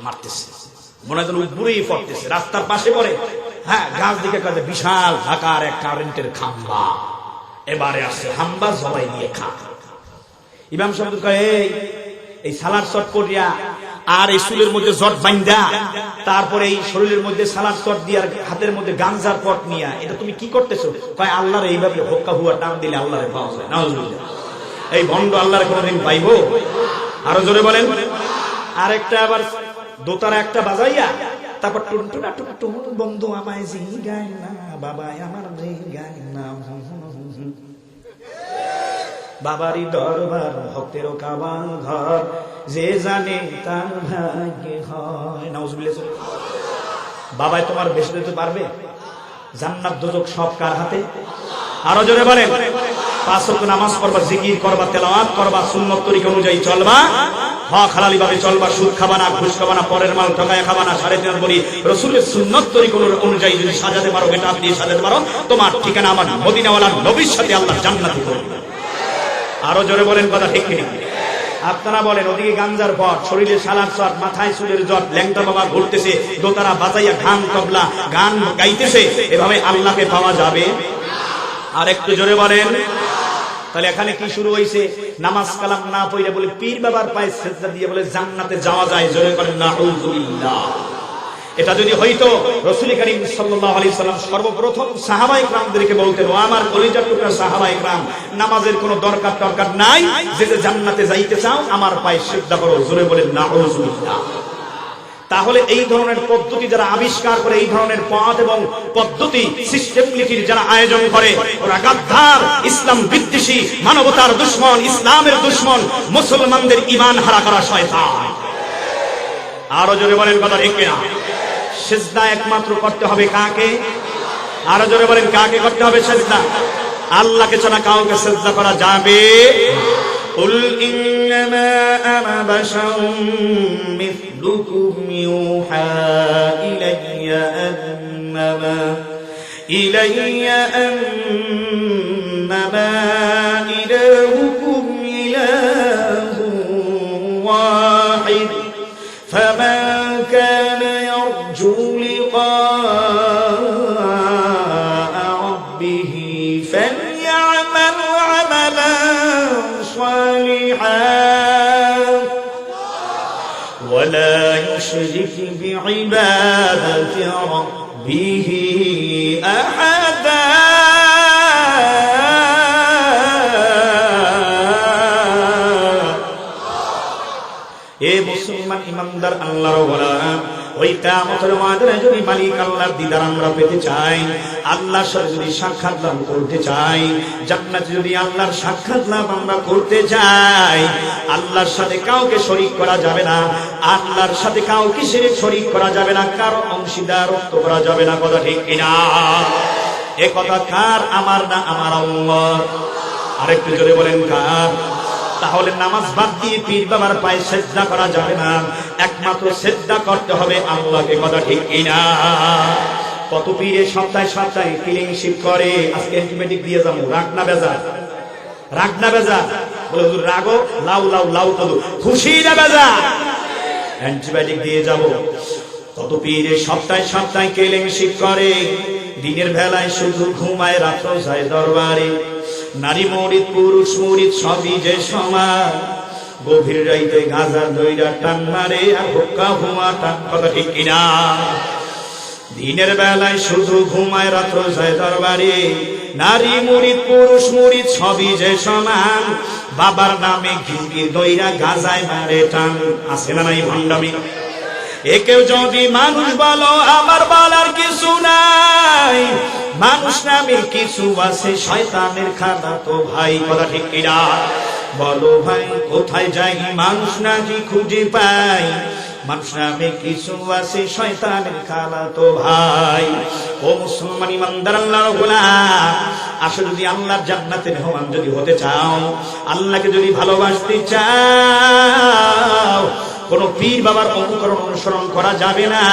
মারতেছে, মনে হয় উপরেই পড়তেছে, রাস্তার পাশে পড়ে। হ্যাঁ, গাছ দিকে কাজে বিশাল ঢাকার এক কারেন্টের খাম্বা, এবারে আসছে হাম্বা জবাই দিয়ে খা। ইমাম সাহেব কয়, এই সালার চট করিয়া আর এই চুলের মধ্যে জট বাইন্দা, তারপরে এই শরীরের মধ্যে সালার চট দিয়ে আর হাতের মধ্যে গাঞ্জার পট নিয়া, এটা তুমি কি করতেছো? কয় আল্লাহর এইভাবে হোক্কা হুয়া টান দিলে আল্লাহরে পাওয়া যায়। নাউজুবিল্লাহ। এই ভণ্ড আল্লাহর কোনদিন পাইবো? আরো জোরে বলেন। আরেকটা আবার দোতারা একটা বাজাইয়া তারপর টুনটুনা টুনটুন, বন্ধু আমায় জিগায় না, বাবাই আমার জিগায় না, বাবারই দরবার ভক্তেরও কাবা ঘর, যে জানে তার ভাগ্যে হয়। নাউজুবিল্লাহ। বাবাই তোমার বেশি দিতে পারবে? জান্নাত দোজখ সব কার হাতে? আরো জোরে বলেন। 5 ওয়াক্ত নামাজ পড়বা, জিকির করবা, তেলাওয়াত করবা, সুন্নত তরিকা অনুযায়ী চলবা, হক হালালি ভাবে চলবা, সুদ খাবা না, ঘুষ খাবা না, পরের মাল ঠকায় খাবা না। 3.5 বলি রাসূলের সুন্নত তরিকা অনুযায়ী যদি সাজাতে পারো, এটা আপনি সাজাতে পারো, তোমার ঠিকানা আমার মদিনাওয়ালার নবীর সাথে আল্লাহ জান্নাতে করবে। আরো জোরে বলেন কথা ঠিক কিনা? আপনারা বলেন, ওদিকে গাঞ্জার পট, শরীরে সালার চট, মাথায় চুলের জট, ল্যাংটা বাবা ঘুরতেছে, দোতারা বাজাইয়া গান তবলা গান গাইতেছে, এভাবে আল্লাহকে পাওয়া যাবে? আর একটু জোরে বলেন। তাহলে এখানে কি শুরু হয়েছে? নামাজ কালাম না পড়ে বলে পীর বাবার পায়ে সিজদা দিয়ে বলে জান্নাতে যাওয়া যায়। জোরে করেন নাউজুবিল্লাহ। এটা যদি হইতো, রাসূল করিম সাল্লাল্লাহু আলাইহি সাল্লাম সর্বপ্রথম সাহাবায়ে কেরামদেরকে বলতেন, ও আমার কলিজার টুকরা সাহাবায়ে কেরাম, নামাজের কোনো দরকার নাই, যে জান্নাতে যাইতে চাও আমার পায়ে সিজদা করো। জোরে বলেন নাউজুবিল্লাহ। তাহলে এই ধরনের পদ্ধতি যারা আবিষ্কার করে, এই ধরনের পথ এবং পদ্ধতি সিস্টেমটির যারা আয়োজন করে, ওরা গাদ্দার, ইসলাম বিদ্বেষী, মানবতার দুশমন, ইসলামের দুশমন, মুসলমানদের ঈমান হারা করা শয়তান। আরো জোরে বলেন কথা ঠিক কিনা? সিজদা একমাত্র করতে হবে কাকে? আরো জোরে বলেন, কাকে করতে হবে সিজদা? আল্লাহকে ছাড়া কাউকে সিজদা করা যাবে? قل إنما أنا بشر مثلكم يوحى إلي أنما إلهكم إله واحد فمن كان يرجو لقاء ربه فليعمل عملا صالحا ولا يشرك بعبادة ربه أحدا এ মুসলমান ইমানদার আল্লাহর গোলাম, ওই কিয়ামতের ময়দানে যদি মালিক আল্লাহর দিদার আমরা পেতে চাই, আল্লাহর সাথে যদি সাক্ষাৎ লাভ করতে চাই, জান্নাতে যদি আল্লাহর সাক্ষাৎ লাভ আমরা করতে চাই, আল্লাহর সাথে কাউকে শরীক করা যাবে না, আল্লাহর সাথে কাউকে শরীক করা যাবে না, কারো অংশীদারত্ব করা যাবে না। কথা ঠিক কিনা? এ কথা কার? আমার না আমার আল্লাহ। আরেকটু জোরে বলেন কার? তাহলে নামাজ বাদ দিয়ে পীর বাবার পায়ে সিজদা করা যাবে না, একমাত্র সিজদা করতে হবে আল্লাহকে। কথা ঠিক কিনা? কত পীরে সপ্তাহে সপ্তাহে ক্লিনশিপ করে, আজকে অ্যান্টিবায়োটিক দিয়ে যাবো, রাগ না বেজা, রাগ না বেজা, বলে হুজুর রাগো, লাউ লাউ লাউ কদু, খুশি না বেজা, অ্যান্টিবায়োটিক দিয়ে যাব। কত পীরে সপ্তাহে সপ্তাহে ক্লিনশিপ করে, দিনের বেলায় শুধু ঘুমায়, রাত্র যায় দরবারে। নারী মরিদ পুরুষ মরিদ সবই যে সমান, গভীর রাইতে গাজার দইরা টান মারে আর হুক্কা হুমা টান। কথা ঠিক কিনা? দিনের বেলায় শুধু ঘুমায়, রাত্র যায় দরবারে। নারী মুরিদ পুরুষ মুরিদ সবই যে সমান, বাবার নামে ঘিরে দইরা গাজায় মারে টান। আছে না নাই ভণ্ডামি? একেও যদি মানুষ বলো, আমার বলার কিছু নাই, মানুষ নামে কিছু আছে, শয়তানের খানা তো ভাই। কথা ঠিক কিনা? বলো ভাই কোথায় যাই, মানুষ নাকি খুঁজে পাই, মানুষ নামে কিছু আছে, শয়তানের খানা তো ভাই। ও মুসলমান ইমানদার আল্লাহর গোলাম, আসো যদি আল্লাহর জান্নাতের মেহমান যদি হতে চাও, আল্লাহকে যদি ভালোবাসতে চাও, কোন পীর বাবার অনুকরণ অনুসরণ করা যাবে না,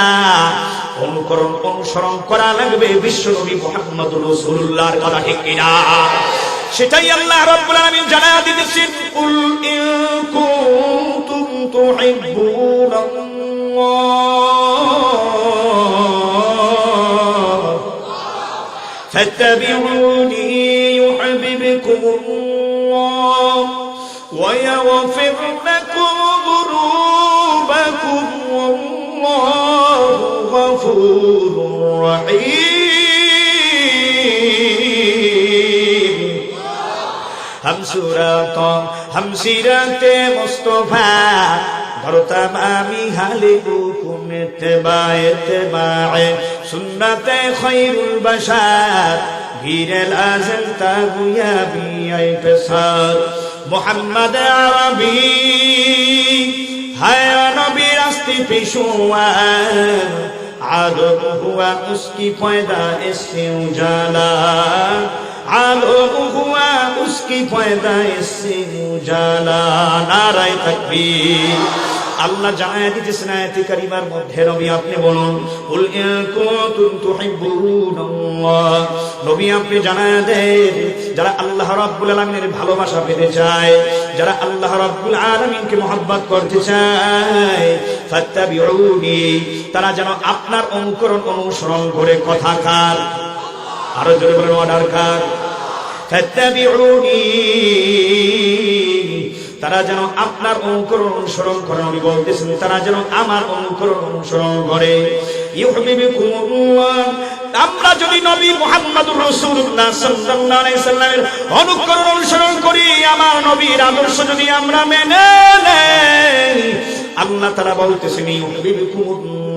অনুকরণ অনুসরণ করা লাগবে বিশ্বনবী মুহাম্মদুর রাসূলুল্লাহর। কথা ঠিক কিনা? সেটাই আল্লাহ রাব্বুল আলামিন জানায়া দিতেছেন, কুল ইন কুনতুম তুহিব্বুনাল্লাহ ফাত্তাবিউনি ইউহিব্বুকুমুল্লাহ ওয়া ইয়াগফির লাকুম যুনুবাকুম ওয়াল্লাহু গফুরুর রহিম। হামসিরাতে মুস্তাফা ধরতাম আমি হালে হুকুম ইত্তেবায়ে সুন্নাতে খায়রুল বাশার গিরেল আজল তাগুয়া বিআই পেসার মোহাম্মদ আরবি হায় নবী রাস্তে পেশোয়া आदम हुआ उसकी पैदा इससे उजाला, आदम हुआ उसकी पैदा इससे उजाला। नाराए तकबीर। আল্লাহ জানায়া দিতেছেন আয়াতে কারিমার মধ্যে, নবী আপনি বলুন, কুল ইন কুনতুম তুহিব্বুনাল্লাহ, নবী আপনি জানায়া দেন, যারা আল্লাহ রাব্বুল আলামিনের ভালোবাসা পেতে চায়, যারা আল্লাহ রাব্বুল আলামিনকে মহব্বত করতে চায়, ফাত্তাবিউনি, তারা যেন আপনার অনুকরণ অনুসরণ করে। কথা কার? আরো জোরে বলেন, অর্ডার কার? ফাত্তাবিউনি, তারা যেন আপনার অনুকরণ অনুসরণ করে। আমি বলতেছেন তারা যেন আমার অনুকরণ অনুসরণ করে। ইউহিব্বুকুমুল্লাহ, আমরা যদি নবী মুহাম্মদুর রাসূলুল্লাহ সাল্লাল্লাহু আলাইহি সাল্লামের অনুকরণ অনুসরণ করি, আমার নবীর আদর্শ যদি আমরা মেনে নেই, আল্লাহ তাআলা বলতেছেন ইউহিব্বুকুমুল্লাহ,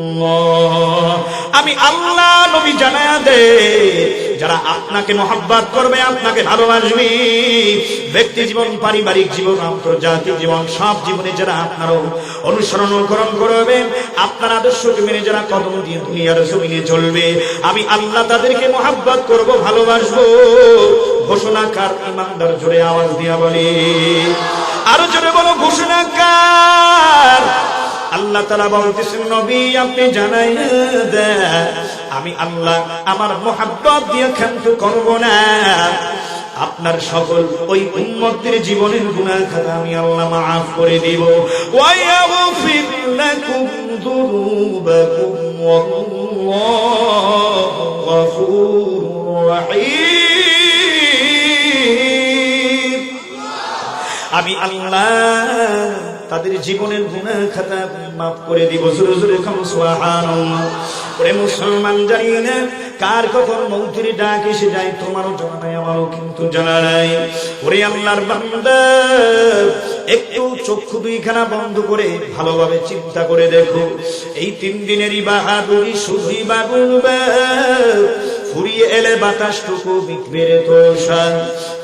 আমি আল্লাহ নবী জানায়া দে, যারা আপনাকে মহব্বত করবে, আপনাকে ভালোবাসবে, ব্যক্তি জীবন, পারিবারিক জীবন, আন্তর্জাতিক জীবন, সব জীবনে যারা আপনার অনুসরণ অনুকরণ করবে, আপনার আদর্শকে মেনে যারা কদম দিয়ে দুনিয়ার জমিনে চলবে, আমি আল্লাহ তাদেরকে মহব্বত করব, ভালোবাসবো। ঘোষণাকার ইমানদার জোরে আওয়াজ দিয়া বলে, আরো জোরে বলো ঘোষণাকার। আল্লাহ তাআলা বলতেছেন, নবী আপনি জানাইয়া দেন, আমি আল্লাহ আমার মহব্বত দিয়ে ক্ষান্ত করব না, আপনার সকল ওই উম্মতের জীবনের গুনাহ খাতা আমি আল্লাহ মাফ করে দিব। ওয়া ইয়াগফির লাকুম যুনুবাকুম ওয়াল্লাহু গফুরুর রহিম। আমি আল্লাহ তাদের জীবনের গুনাহ খাতা মাফ করে দিব। জোরে জোরে সুবহানাল্লাহ। ওরে মুসলমান, জানি না কার কখন মৌতের ডাক এসে যায়, তোমারও জানা নাই, আমারও কিন্তু জানা নাই। ওরে আল্লাহর বান্দা, একটু চক্ষু দুইখানা বন্ধ করে ভালোভাবে চিন্তা করে দেখো, এই 3 দিনেরই বাহাদুরি শুধুই বাগুলবে, ফুরিয়ে এলে বাতাসটুকু বিকবে রে তোষার,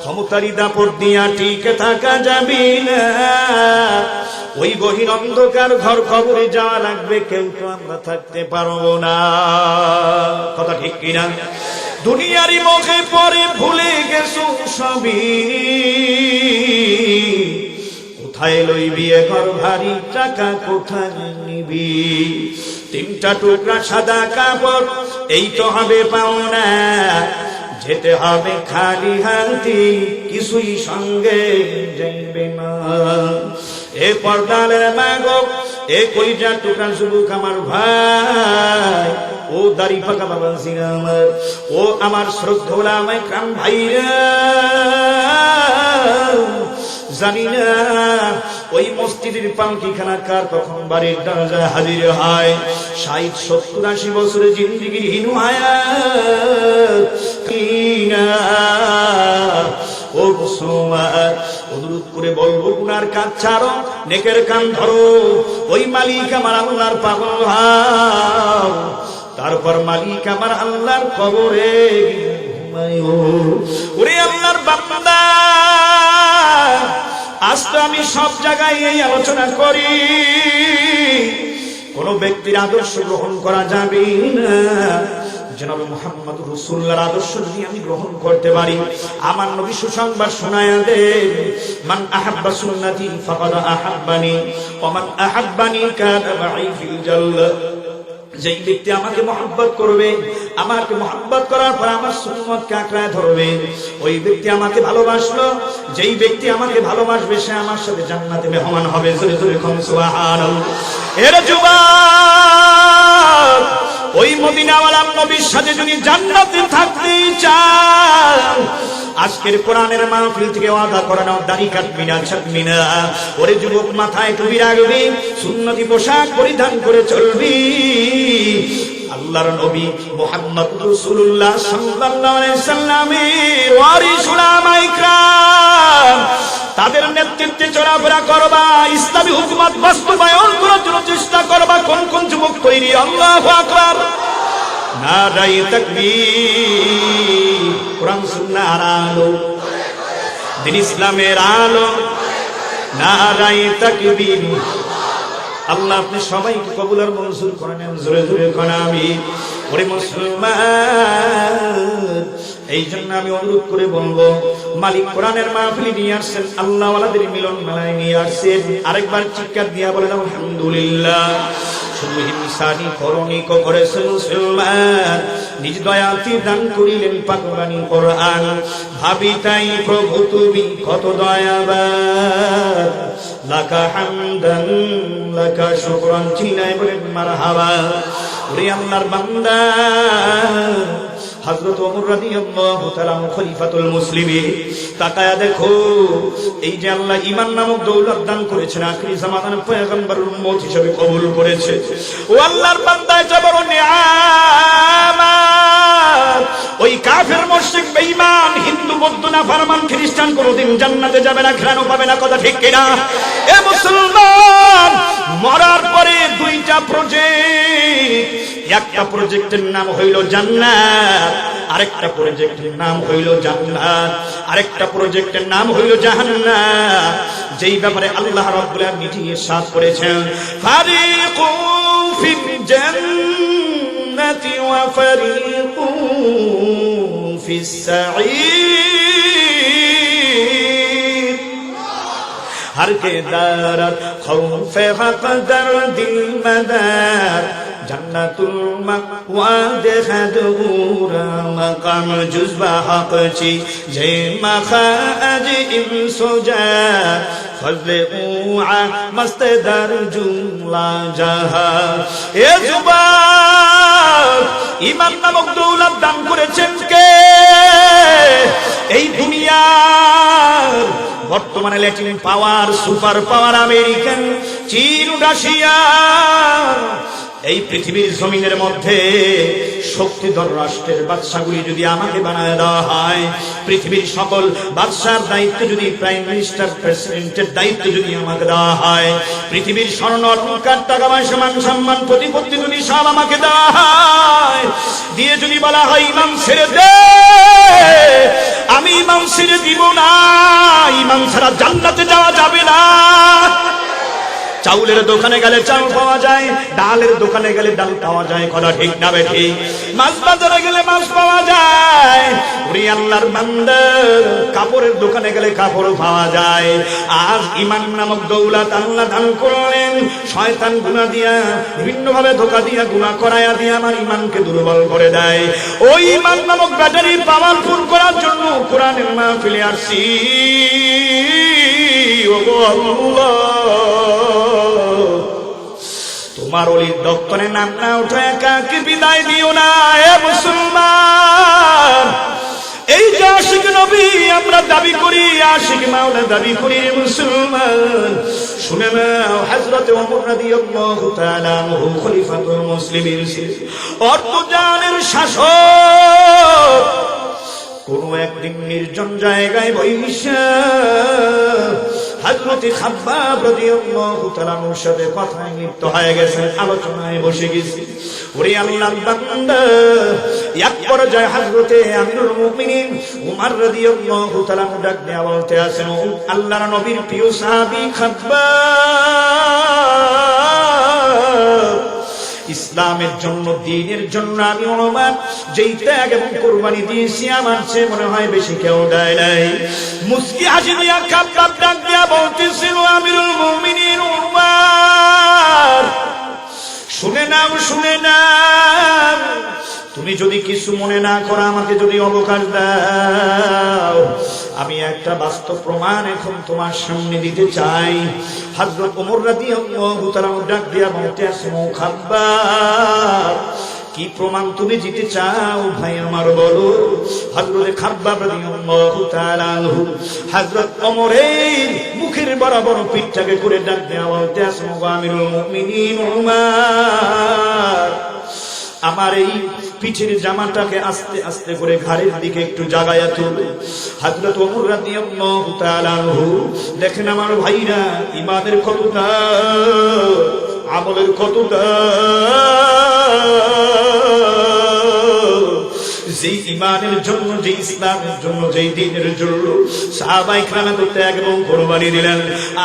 ক্ষমতারি দাপট দিয়া টিকে থাকা যাবে না, ওই গহীন অন্ধকার ঘর কবরে যাওয়া লাগবে, কেউ তো আমরা থাকতে পারবো না। কথা ঠিক কিনা? দুনিয়ারই মুখে পরে ভুলে গেছো সবই, হায় লইবি ঘর ভারী টাকা কোথায় নিবি, তিনটা টুকরা সাদা কাপড় এই তো হবে পাওনা, যেতে হবে খালি হাতি কিছুই সঙ্গে যাইবে না। এ পর্দালের মাগো, এ কলিজার টুকরা যুবক আমার ভাই, ও দাড়ি পাকা বাবা আমার, ও আমার শ্রদ্ধা আমায় কাম ভাইরা, জানি না ওই মসজিদের পালকিখানা কার কখন বাড়ির দরজায় হাজির হয়। 60-70-80 বছরের জিন্দিগির হিনু ও মুসলমান, অনুরোধ করে বলবো গুনার কাজ ছাড়ো, নেকের কান ধরো, ওই মালিক আমার আল্লাহর পাগল হও, তারপর মালিক আমার আল্লাহর কবরে ঘুমায়ো। ওরে আল্লাহর বান্দা, আজ তো আমি সব জায়গায় এই আলোচনা করি, কোন ব্যক্তির আদর্শ গ্রহণ করা যাবে না। জনাব মুহাম্মদ রাসূলুল্লাহর আদর্শ যদি আমি গ্রহণ করতে পারি, আমার নবী সুসংবাদ শোনায়া দেন, মান আহাব্বা সুন্নতি ফাকাদ আহাব্বানি ওয়া মান আহাব্বানি কানা মাই ফিল জান্নাহ। যেই ব্যক্তি আমাকে মহব্বত করবে, আমাকে মহব্বত করার পর আমার সুন্নতকে আঁকড়ায় ধরবে, ওই ব্যক্তি আমাকে ভালোবাসলো। যেই ব্যক্তি আমাকে ভালোবাসবে সে আমার সাথে জান্নাতে মেহমান হবে। জোরে জোরে সুবহানাল্লাহ। এর যুবক, ওই মদিনাওয়ালা নবীর সাথে যদি জান্নাতে থাকতে চান, আজকের কোরআনের মাহফিল থেকে ওয়াদা করানো, দাড়ি কাটবি না, ছাড়বি না। ওরে যুবক, মাথায় টুপি রাখবি, সুন্নতি পোশাক পরিধান করে চলবি। আল্লাহর নবী মুহাম্মদ রাসূলুল্লাহ সাল্লাল্লাহু আলাইহি সাল্লামের ওয়ারিস উলামায়ে ইকরাম, তাদের নেতৃত্বে চলাফেরা করবা, ইসলামী হুকুমত বাস্তবায়ন করার জন্য চেষ্টা করবা। কোন কোন যুবক তৈরি? আল্লাহু আকবার, নারায়ে তাকবীর। কোরআন সুন্নাহর আলো, দ্বীন ইসলামের আলো, নারায়ে তাকবীর। আল্লাহ আপনি সবাইকে কবুল আর মঞ্জুর করেন। জোরে জোরে কোন আমিন। ওরে মুসলমান, এই জন্য আমি অনুরোধ করে বলবো, মালিক কোরআনের মাহফিলে নিয়ে আসছেন, আল্লাহ ওয়ালাদের মিলন মেলায় নিয়ে আসছেন। আরেকবার চিৎকার দিয়া বলেন আলহামদুলিল্লাহ। শুধু ইনসানি করণিক করেছেন মুসলমান, নিজ দয়াতে দান করিলেন পাকবাণী কোরআন। ভাবি তাই প্রভু তুমি কত দয়াবান, লাকা হামদান লাকা শুকরান। চিল্লায় বলেন মারহাবা। ওরে আল্লাহর বান্দা, হযরত ওমর রাদিয়াল্লাহু তাআলা খলিফাতুল মুসলিমিন, তাকায়া দেখো, এই যে আল্লাহ ঈমান নামক দৌলত দান করেছেন, আখিরি জামানার পয়গম্বরের উম্মত হিসেবে কবুল করেছে। ও আল্লাহর বান্দা, এটা বড় নিয়ামত। ওই কাফের, মুশরিক, বেঈমান, হিন্দু, বৌদ্ধ, নাফরমান, খ্রিস্টান কোনদিন জান্নাতে যাবে না, ঘ্রাণও পাবে না। কথা ঠিক কিনা? এ মুসলমান, মরার পরে দুইটা প্রজেক্ট, একটা প্রজেক্টের নাম হইল জান্নাত, আরেকটা প্রজেক্টের নাম হইল জান্নাত, আরেকটা প্রজেক্টের নাম হইল জাহান্নাম। যেই ব্যাপারে আল্লাহ রাব্বুল আলামিন নিজে ইরশাদ করেছেন, ফারিকুন ফিল জান্নাতি ওয়া ফারিকুন ফিস সাঈর। हर के दार खौफे हक़दर दिल मदार जन्नतुल मक़वा देखदूरा मकाम जुज़्बा हक़ ची जे मखाज इंसुजा फज़ले उआ मस्त दर जुमला जहा। ए जुबान ईमान नामक दौलत दान করেছেন কে? এই দুনিয়ার বর্তমানে ল্যাটিন পাওয়ার, সুপার পাওয়ার আমেরিকান, চীন, রাশিয়া, এই পৃথিবীর জমিনের মধ্যে শক্তিধর রাষ্ট্রের বাদশাগুলি যদি আমাকে বানায় দেওয়া হয়, পৃথিবীর সকল বাদশার দায়িত্ব যদি, প্রাইম মিনিস্টার, প্রেসিডেন্টের দায়িত্ব যদি আমাকে দেওয়া হয়, পৃথিবীর স্বর্ণ অলংকার, টাকা পয়সা, মান সম্মান, প্রতিপত্তি যদি সব আমাকে দেওয়া হয়, দিয়ে যদি বলা হয় ইমাম ছেড়ে দে, আমি ইমাম ছেড়ে দিব না। ইমাম ছাড়া জান্নাতে যাওয়া যাবে না। চাউলের দোকানে গেলে চাউল পাওয়া যায়, ডালের দোকানে গেলে ডাল পাওয়া যায়, কথা ঠিক না বেঠিক? মাছ বাজারে গেলে মাছ পাওয়া যায়। ওরে আল্লাহর বান্দা, কাপড়ের দোকানে গেলে কাপড় পাওয়া যায়। আজ ঈমান নামক দৌলত আল্লাহ দান করলেন, শয়তান গুনাহ দিয়া বিভিন্ন ভাবে ধোঁকা দিয়া গুনাহ করায়া দিয়ে আমার ঈমানকে দুর্বল করে দেয়। ওই ঈমান নামক ব্যাটারি পাওয়ারফুল করার জন্য কোরআনের মাহফিলে আসছি। ওগো আল্লাহ, তোমার ওলির দপ্তরে নাম না উঠে একাকে বিদায় দিও না। এ মুসলমান, এই যে আশিক নবী আমরা দাবি করি, আশিক মাওলা দাবি করি, মুসলমান শুনে নাও, হযরত ওমর রাদিয়াল্লাহু তাআলা আনহু খলিফাতুল মুসলিমিন ছিলেন, অর্থজানের শাসক। কোন একদিন নির্জন জায়গায় বৈশা হযরত খাব্বাব রাদিয়াল্লাহু তাআলা আনহুর সাথে কথায় লিপ্ত হয়ে গেছেন, আলোচনায় বসে গেছে। ওরে আল্লাহর বান্দা, এক পর্যায়ে হযরত আমিরুল মুমিনিন উমর রাদিয়াল্লাহু তাআলা আনহু ডাক দিয়ে বলতে আছেন, আল্লাহর নবীর প্রিয় সাহাবী খাব্বাব, ইসলামের জন্য, দ্বীনের জন্য আমি ওমর যেই ত্যাগ এবং কুরবানি দিয়েছি, আমার চেয়ে মনে হয় বেশি কেউ দেয় নাই। মুস্কি হাসি দিয়া খাব্বাব ডাক দিয়া বলতেছিল, আমিরুল মুমিনিন উমর, শুনে নাও, শুনে নাও, তুমি যদি কিছু মনে না করো, আমাকে যদি অবকাশ দাও, আমি একটা বাস্তব প্রমাণ এখন তোমার সামনে দিতে চাই। হযরত ওমর রাদিয়াল্লাহু তাআলা ডাক দিয়া বলতে আছেন, ও খাব্বাব, কি প্রমাণ তুমি দিতে চাও ভাই আমার, বলো। হযরত খাব্বাব রাদিয়াল্লাহু তাআলা আনহু হযরত ওমরের মুখের বরাবর পিঠটাকে করে ডাক দিয়া বলতে আছেন, ও আমিরুল মুমিনিন উমর, আমার এই পিঠের জামাটাকে আস্তে আস্তে করে ঘাড়ের দিকে একটু জাগায়া তুলো। হযরত ওমর রাদিয়াল্লাহু তাআলা আনহু দেখেন আমার ভাইরা, ঈমানের কতটা, আমলের কতটা, যে ঈমানের জন্য, যে ইসলামের জন্য, যে দ্বীনের জন্য সাহাবায়ে কেরাম ত্যাগ এবং কুরবানি দিলেন।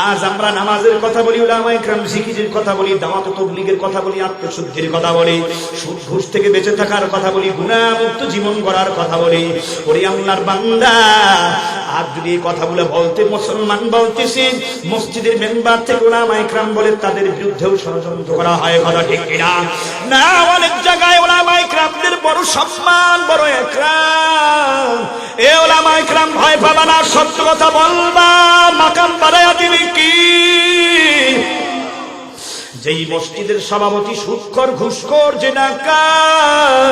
আজ আমরা নামাজের কথা বলি, উলামায়ে কেরাম জিকিরের কথা বলি, দাওয়াত ও তাবলীগের কথা বলি, আত্মশুদ্ধির কথা বলি, সুদ ঘুষ থেকে বেঁচে থাকার কথা বলি, গুনাহ মুক্ত জীবন গড়ার কথা বলি। ওরে আল্লাহর বান্দা, আজ যদি এই কথাগুলো বলতে মুসলমান বলতেছেন, মসজিদের মেম্বার থেকে উলামায়ে কেরাম বলে তাদের বিরুদ্ধেও ষড়যন্ত্র করা হয়, কথা ঠিক কিনা? না, অনেক জায়গায় উলামায়ে কেরামদের বড় সম্মান, বড় একরাম। এ উলামায়ে কেরাম ভয় পাবা না, সত্য কথা বলবা, মাকাম বাড়ায়া দিবি কি? যেই মসজিদের সভাপতি সুদখোর, ঘুষখোর, জিনাকার,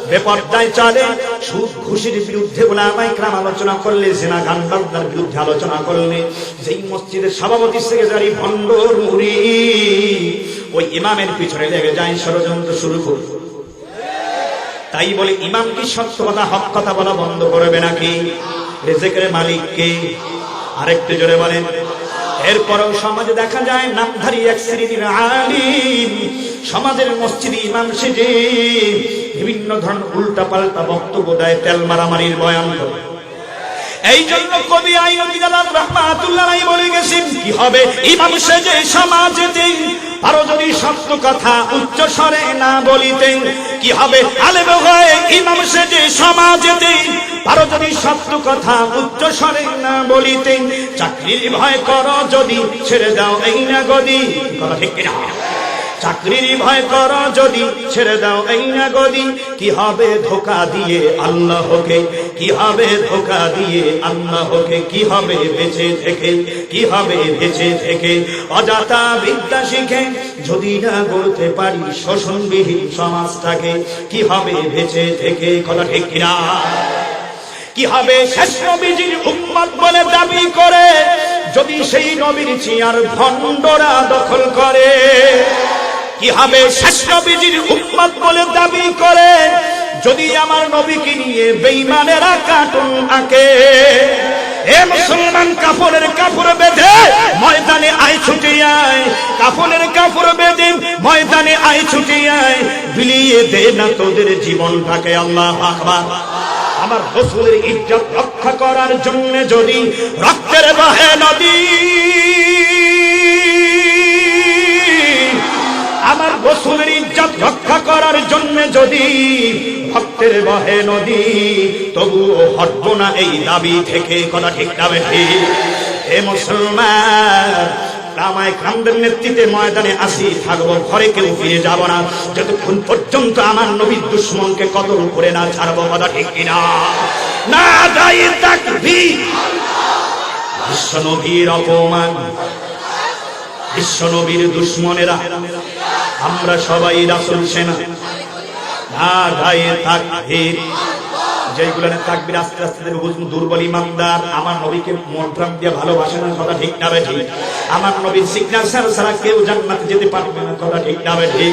বেপরদায় চলে, সুদ ঘুষের বিরুদ্ধে উলামায়ে কেরাম আলোচনা করলে, জিনা গান বাজনার বিরুদ্ধে আলোচনা করলে, যেই মসজিদের সভাপতি, সেক্রেটারি ভণ্ডর মুরিদ, ওই ইমামের পিছনে লেগে যায়, ষড়যন্ত্র শুরু করে। তাই বলে ইমাম কি সত্য কথা, হক কথা বলা বন্ধ করবে নাকি? রিজিকের মালিক কে? আরেকটু জোরে বলেন। এরপরেও সমাজে দেখা যায় নামধারী এক শ্রেণীর আলিম সমাজের মসজিদে ইমাম সেজে বিভিন্ন ধরনের উল্টা পাল্টা বক্তব্য দেয়, তেল মারামারির বয়ান করে। এই জন্য কবি আইয়ুবী জালাল রাহমাতুল্লাহ আলাইহি বলে গেছেন, কি হবে ইমাম সেজে সমাজেতে, আরো যদি সত্য কথা উচ্চ স্বরে না বলিতেন, কি হবে আলেম হয়ে ইমাম সেজে সমাজেতে, আরো যদি সত্য কথা উচ্চ স্বরে না বলিতেন, চাকরির ভয় করো যদি ছেড়ে দাও এই না গদি, কথা ঠিক কিনা? চাকরির ভয় করো যদি ছেড়ে দাও এই না গদি, কি হবে ধোঁকা দিয়ে আল্লাহকে, কি হবে ধোঁকা দিয়ে আল্লাহকে, কি হবে বেঁচে থেকে, কি হবে বেঁচে থেকে অযথা বিদ্যা শিখে যদি না গড়তে পারি শোষণবিহীন সমাজটাকে, কি হবে বেঁচে থেকে, কথা ঠিক কিনা? কি হবে শেষ নবীজির উম্মত বলে দাবি করে যদি সেই নবীর চেয়ার ভণ্ডরা দখল করে? কি হবে শেষ নবীজির উম্মত বলে দাবি করে যদি আমার নবীকে নিয়ে বেঈমানেরা কার্টুন আঁকে? এ মুসলমান, কাফনের কাপড় বেঁধে ময়দানে আয় ছুটে আয়, কাফনের কাপড় বেঁধে ময়দানে আয় ছুটে আয়, বিলিয়ে দে না তোদের জীবনটাকে। আল্লাহু আকবার। আমার রাসূলের ইজ্জত রক্ষা করার জন্য যদি রক্তের বহে নদী, রক্ষা করার জন্য যদি ভক্তের বহে নদী, তবুও হটব না এই দাবি থেকে। কথা ঠিক না বেঠি? এ মুসলমান, আমায় কামদের নেতৃত্বে ময়দানে আসি, থাকবো ঘরে, কেউ ফিরে যাব না যতক্ষণ পর্যন্ত আমার নবীর দুশ্মনকে কতল করে না ছাড়বো। কথা ঠিক কিনা? না দায়ী তাকবীর। বিশ্ব নবীর অপমান, বিশ্ব নবীর দুশ্মনেরা আমরা সবাই রাসূল সেনা। না দায়ী তাকবীর। যেগুলো তাকবীর আস্তে আস্তে দুর্বল ইমানদার আমার নবীকে মন প্রাণ দিয়ে ভালোবাসে না। কথা ঠিক না বেঠি? আমার নবীর সিগনেচার ছাড়া কেউ জান্নাতে যেতে পারবে না। কথা ঠিক না বেঠি?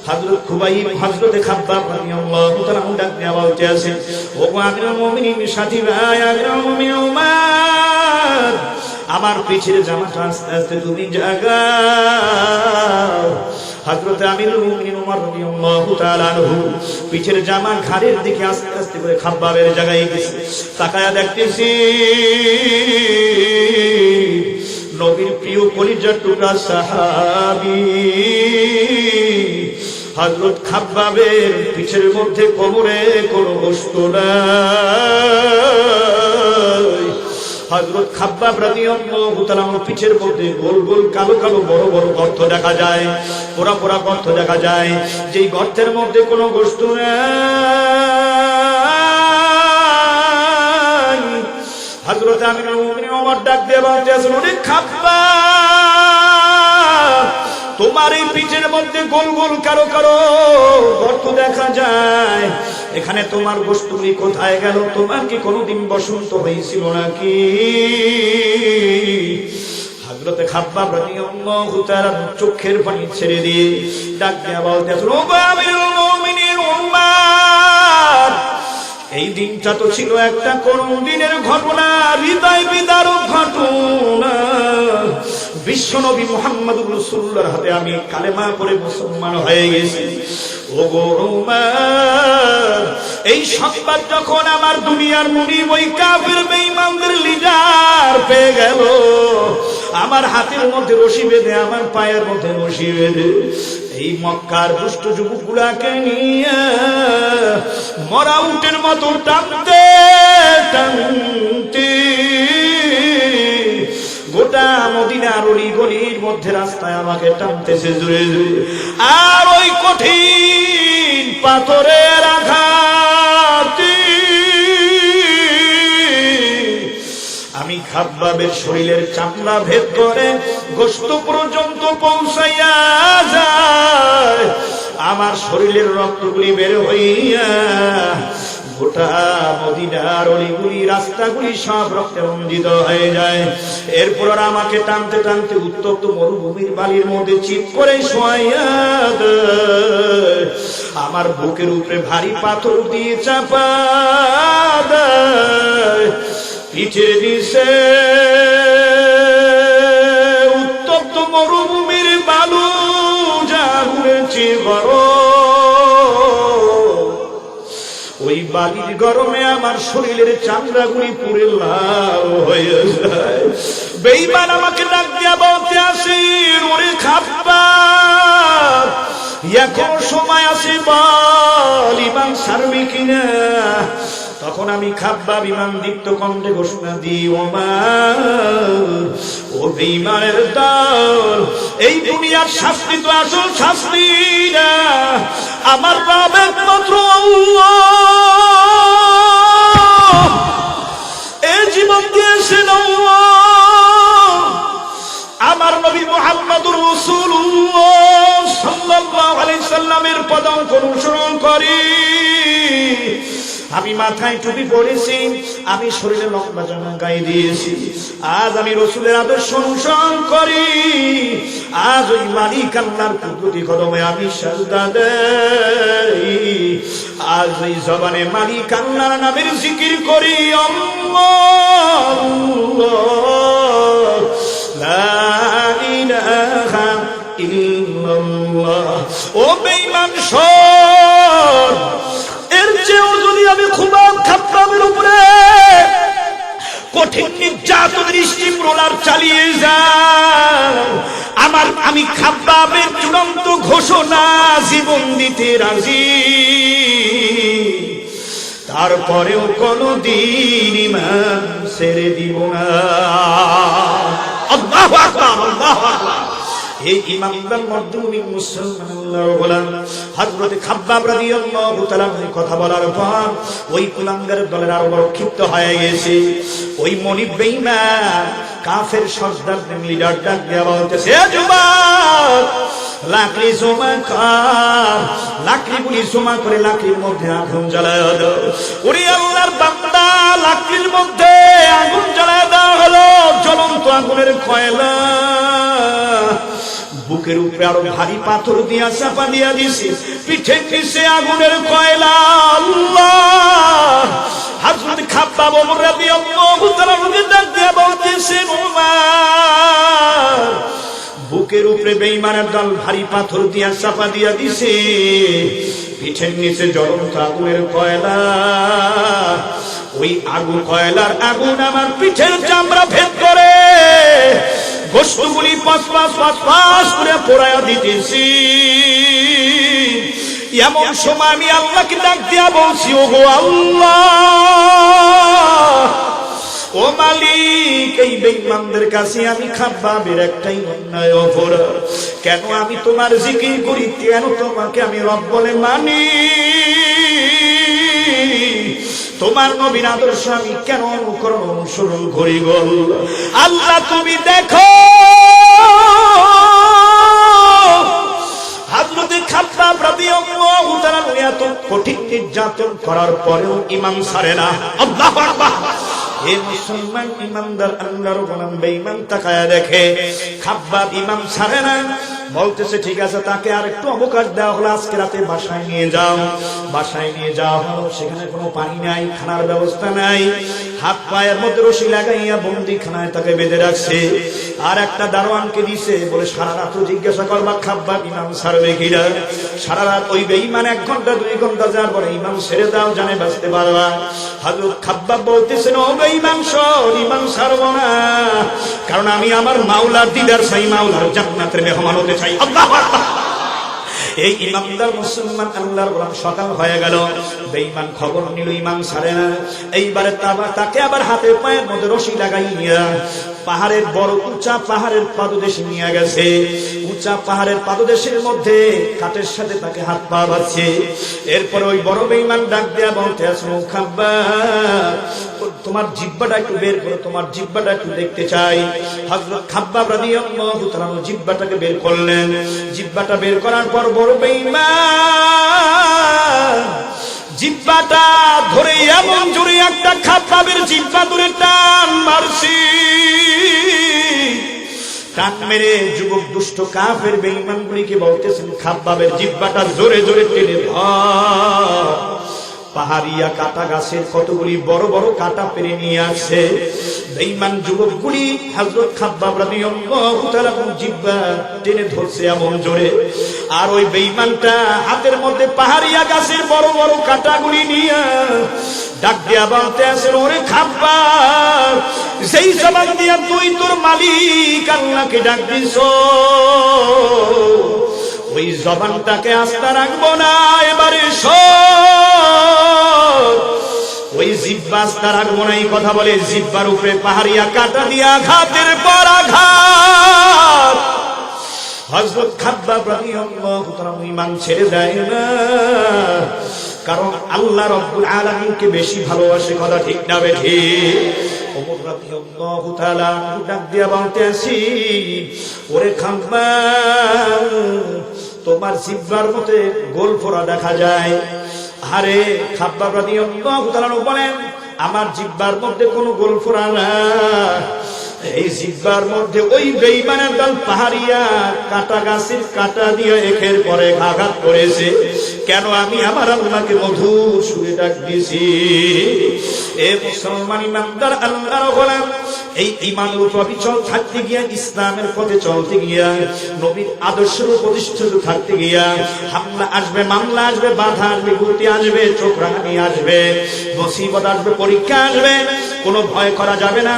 হযরত খুবাইব, হযরতে খাব্বাব রাদিয়াল্লাহু তাআলা ডাক দিয়ে বলতেছে, ও আমিরুল মুমিনিন সাথী ভাই, আমিরুল মুমিনিন উমর, আমার পিছের জামাটা আস্তে আস্তে তুমি জাগাও। হযরত আমিরুল মুমিনিন উমর রাদিয়াল্লাহু তাআলা আনহু পিছের জামা ঘাড়ের দিকে আস্তে আস্তে করে খাব্বাবের জায়গায় গেছে। তাকায়া দেখতেছি নবীর প্রিয় কলিজার টুকরা সাহাবী হযরত খাব্বাবের পিছের মধ্যে কোমরে কোনো বস্তু নাই। হযরত খাব্বাব রাদিয়াল্লাহু তাআলা পিছের মধ্যে গোল গোল কালো কালো বড় বড় গর্ত দেখা যায়, পোড়া পোড়া গর্ত দেখা যায়, যেই গর্তের মধ্যে কোনো বস্তু নাই। হযরত আমিরুল মুমিনিন ওমর ডাক দিয়ে বলতেছেন, ওরে খাব্বাব, তোমার এই পিঠের মধ্যে গোল গোল কালো কালো গর্ত দেখা যায়, এখানে তোমার বস্তুগুলি কোথায় গেল? তোমার কি কোনোদিন বসন্ত হয়েছিল নাকি? হযরত খাব্বাব রাদিয়াল্লাহু তাআলা চোখের পানি ছেড়ে দিয়ে ডাক দিয়া বলতেছেন, ও আমিরুল মুমিনিন উমর, এই দিনটা তো ছিল একটা করুণ দিনের ঘটনা, হৃদয় বিদারক ঘটনা। বিশ্বনবী মুহাম্মদুর রাসূলুল্লাহর হাতে আমি কালেমা পড়ে মুসলমান হয়ে গেছি। ও গো উমর, এই সংবাদ যখন আমার দুনিয়ার মুনিব ওই কাফির বেঈমানদের লিডার পেয়ে গেল, আমার হাতের মধ্যে রশি বেঁধে, আমার পায়ের মধ্যে রশি বেঁধে এই মক্কার দুষ্ট যুবকগুলাকে নিয়ে মরা উটের মতো টানতে টানতে গোটা মদিনার অলি গলির মধ্যে রাস্তায় আমাকে টানতেছে জুড়ে জুড়ে। আর ওই কঠিন পাথরের আঘাতে আমি খাব্বাবের শরীরের চামড়া ভেদ করে গোশত পর্যন্ত পৌঁছাইয়া যায়, আমার শরীরের রক্তগুলি বের হইয়া গোটা মদিনার অলিগুলি রাস্তাগুলি সব রক্তে রঞ্জিত হয়ে যায়। এরপর আমাকে টানতে টানতে উত্তপ্ত মরুভূমির বালির মধ্যে চিৎ করে শোয়াইয়া দেয়, আমার বুকের উপরে ভারী পাথর দিয়ে চাপা দেয়, পিঠের নিচে উত্তপ্ত মরুভূমির বালু যা উড়েছে গরম, ওই বালির গরমে আমার শরীরের চামড়াগুলি পুড়ে লাল হয়ে যায়। বেঈমান আমাকে ডাক দিয়া বলতে আসে, ওরে খাব্বাব, এখনো সময় আছে, বল ঈমান ছাড়বি কিনা? তখন আমি খাব্বাব ঈমান দীপ্ত কণ্ঠে ঘোষণা দিই, ও বেঈমানের দল, এই দুনিয়ার শাস্তি তো আসল শাস্তি না, আমার রব একমাত্র আল্লাহ, এই জীবন দিয়েছেন আল্লাহ। আমার নবী মুহাম্মদুর রাসূলুল্লাহ সাল্লাল্লাহু আলাইহি সাল্লামের পদাঙ্ক অনুসরণ করি, আমি মাথায় টুপি পরেছি, আমি শরীরে লম্বা জামা গায়ে দিয়েছি, আজ আমি রাসূলের আদর্শ অনুসরণ করি, আজ ওই মালিক আল্লাহর কুদরতি কদমে আমি সাজদা দেই, আজ ওই জবানে মালিক আল্লাহর নামের জিকির করি, আল্লাহ লা ইলাহা ইল্লাল্লাহ। ও বেঈমান শোন, এর চেয়েও যদি আমি খাব্বাবের উপরে কঠিন নির্যাতন তুমি স্টিম রোলার চালিয়ে যাও, আমি খাব্বাবের চূড়ান্ত ঘোষণা, জীবন দিতে রাজি, তারপরেও কোনদিন ঈমান ছেড়ে দিব না। আল্লাহু আকবার, আল্লাহু আকবার। এই ইমানদার মধ্যে মুসলমান আল্লাহর গোলাম হযরত খাব্বাব রাদিয়াল্লাহু তাআলা কথা বলার পর ওই কুলাঙ্গার দলের আরো বড় ক্ষিপ্ত হয়ে গেছে। ওই মনিব বেঈমান কাফের সর্দার লিডার ডাক দেয়া বলতেছে, যুবক লাকড়ি জমা কর, লাকড়িগুলি জমা করে লাকড়ির মধ্যে আগুন জ্বালায় দাও। ওরে আল্লাহর বান্দা, লাকড়ির মধ্যে আগুন জ্বালায় দেওয়া হলো, জ্বলন্ত আগুনের কয়লা। বুকের উপরে আরো ভারী পাথর দিয়া চাপা দিয়া দিছে, পিঠে নিচে আগুনের কয়লা। আল্লাহ! হযরত খাব্বাব রাদিয়াল্লাহু তাআলা ডাক দিয়া বলতেছেন, ওমর, বুকের উপরে বেঈমানের দল ভারী পাথর দিয়া চাপা দিয়া দিছে, পিঠের নিচে জ্বলন্ত আগুনের কয়লা। ওই আগুন, কয়লার আগুন আমার পিঠের চামড়া ভেদ করে, গোশতগুলি পাঁচ করে পোড়ায়া দিতেছি। এমন সময় আমি আল্লাহকে ডাক দিয়া বলছি, ওগো আল্লাহ, ও মালিক, এই বেঈমানদের কাছে আমি খাব্বাবের একটাই অন্যায় অপরাধ। কেন আমি তোমার জিকির করি, কেন তোমাকে আমি রব বলে মানি, তোমার নবীর আদর্শ আমি কেন অনুসরণ করি গো আল্লাহ, তুমি দেখো। হযরত খাব্বাব রাদিয়াল্লাহু তাআলা এত কঠিন নির্যাতন করার পরেও ঈমান ছাড়ে না। আল্লাহু আকবার। এই মুসলমান ঈমানদার আল্লাহর গোলাম বেঈমান তাকায়া দেখে খাব্বাব ঈমান ছাড়ে না, বলতেছে ঠিক আছে, তাকে আর একটু অবকাশ দেওয়া হলো, আজকে রাতে বাসায় নিয়ে যাও। বাসায় নিয়ে যাওয়া হলো, সেখানে কোনো পানি নাই, খানার ব্যবস্থা নাই, হাত পায়ের মধ্যে রশি লাগাইয়া বন্দিখানায় তাকে বেঁধে রাখছে। আর একটা দারোয়ানকে দিছে, বলে সারা রাত জিজ্ঞাসা করবা খাব্বাব ঈমান ছাড়বে কিনা। সারা রাত ওই বেঈমান 1 ঘন্টা 2 ঘন্টা যাওয়ার পরে ঈমান ছেড়ে দাও, জানে বাঁচতে পারবা। হযরত খাব্বাব বলতেছেন, ও বেঈমান শোন, ঈমান ছাড়বো না, কারণ আমি আমার মাওলার দিদার চাই, মাওলার জান্নাতের মেহমান হতে চাই। আল্লাহু আকবার। এই ইমানদার মুসলমান আল্লাহর গোলাম সকাল হয়ে গেল, বেঈমান খবর নিল ঈমান ছাড়ে না। এইবারে তাকে আবার হাতে পায়ের মধ্যে রশি লাগাইয়া পাহাড়ের বড় উঁচা পাহাড়ের পাদদেশে নিয়ে গেছে। উঁচা পাহাড়ের পাদদেশের মধ্যে কাঠের সাথে তাকে হাত পা বাঁধছে। এরপর ওই বড় বেঈমান ডাক দেয়া বলতে আছে, ও খাব্বাব, তোমার জিহ্বাটা একটু বের করো, তোমার জিহ্বাটা একটু দেখতে চাই। হযরত খাব্বাব রাদিয়াল্লাহু তাআলা জিহ্বাটাকে বের করলেন। জিহ্বাটা বের করার পর বড় বেঈমান জিহ্বাটা ধরে এমন জোরে একটা খাব্বাবের জিহ্বা ধরে টান মারছি। টান মেরে যুবক দুষ্ট কাফের বেঈমানগুলিকে বলতেছেন, খাব্বাবের জিহ্বাটা জোরে জোরে টেনে ধর। পাহাড়িয়া কাটা গাছের কতগুলি বড় বড় কাটা পেরে নিয়ে আসছে। বেঈমান যুবকগুলি হযরত খাব্বাব রাদিয়াল্লাহু তাআলা জিহ্বা টেনে ধরছে এমন জোরে। আর ওই বেঈমানটা হাতের মধ্যে পাহাড়িয়া গাছের বড় বড় কাটাগুলি নিয়ে ডাক দিয়া বলতে আছে, ওরে খাব্বাব, যেই জবান দিয়া তুই তোর মালিক আল্লাহকে ডাক দিছ, ওই জবানটাকে আস্থা রাখবো না, এবারে ওই জিহ্বা আস্থা রাখবো না, এই কথা বলে জিহ্বার উপরে পাহাড়িয়া কাটা দিয়া আঘাতের পর আঘাত। হযরত খাব্বাব রাদিয়াল্লাহু তাআলা ঈমান ছেড়ে দেয় না, কারণ আল্লাহ রাব্বুল আলামিনকে বেশি ভালোবাসে। কথা ঠিক না বেঠি? ওমর রাদিয়াল্লাহু তাআলা ডাক দিয়া বলতে আসি, ওরে খাব্বাব, তোমার জিহ্বার মধ্যে গোল ফোড়া দেখা যায়। আরে খাব্বাব রাদিয়াল্লাহু তাআলা বলেন, আমার জিহ্বার মধ্যে কোনো গোল ফোড়া না, এই জিহ্বার মধ্যে ওই বেঈমানের দল পাহাড়িয়া কাটা গাছের কাটা দিয়ে একের পরে আঘাত করেছে। কেন আমি আমার আল্লাহকে মধুর সুরে ডাক দিয়েছি। এ মুসলমান ইমানদার আল্লাহর গোলাম, এই ঈমানের উপর অবিচল থাকতে গিয়া, ইসলামের পথে চলতে গিয়া, নবীর আদর্শের প্রতিষ্ঠিত থাকতে গিয়া হামলা আসবে, মামলা আসবে, বাধা আসবে, বিপত্তি আসবে, চোখ রাঙানি আসবে, মুসিবত আসবে, পরীক্ষা আসবে, কোনো ভয় করা যাবে না।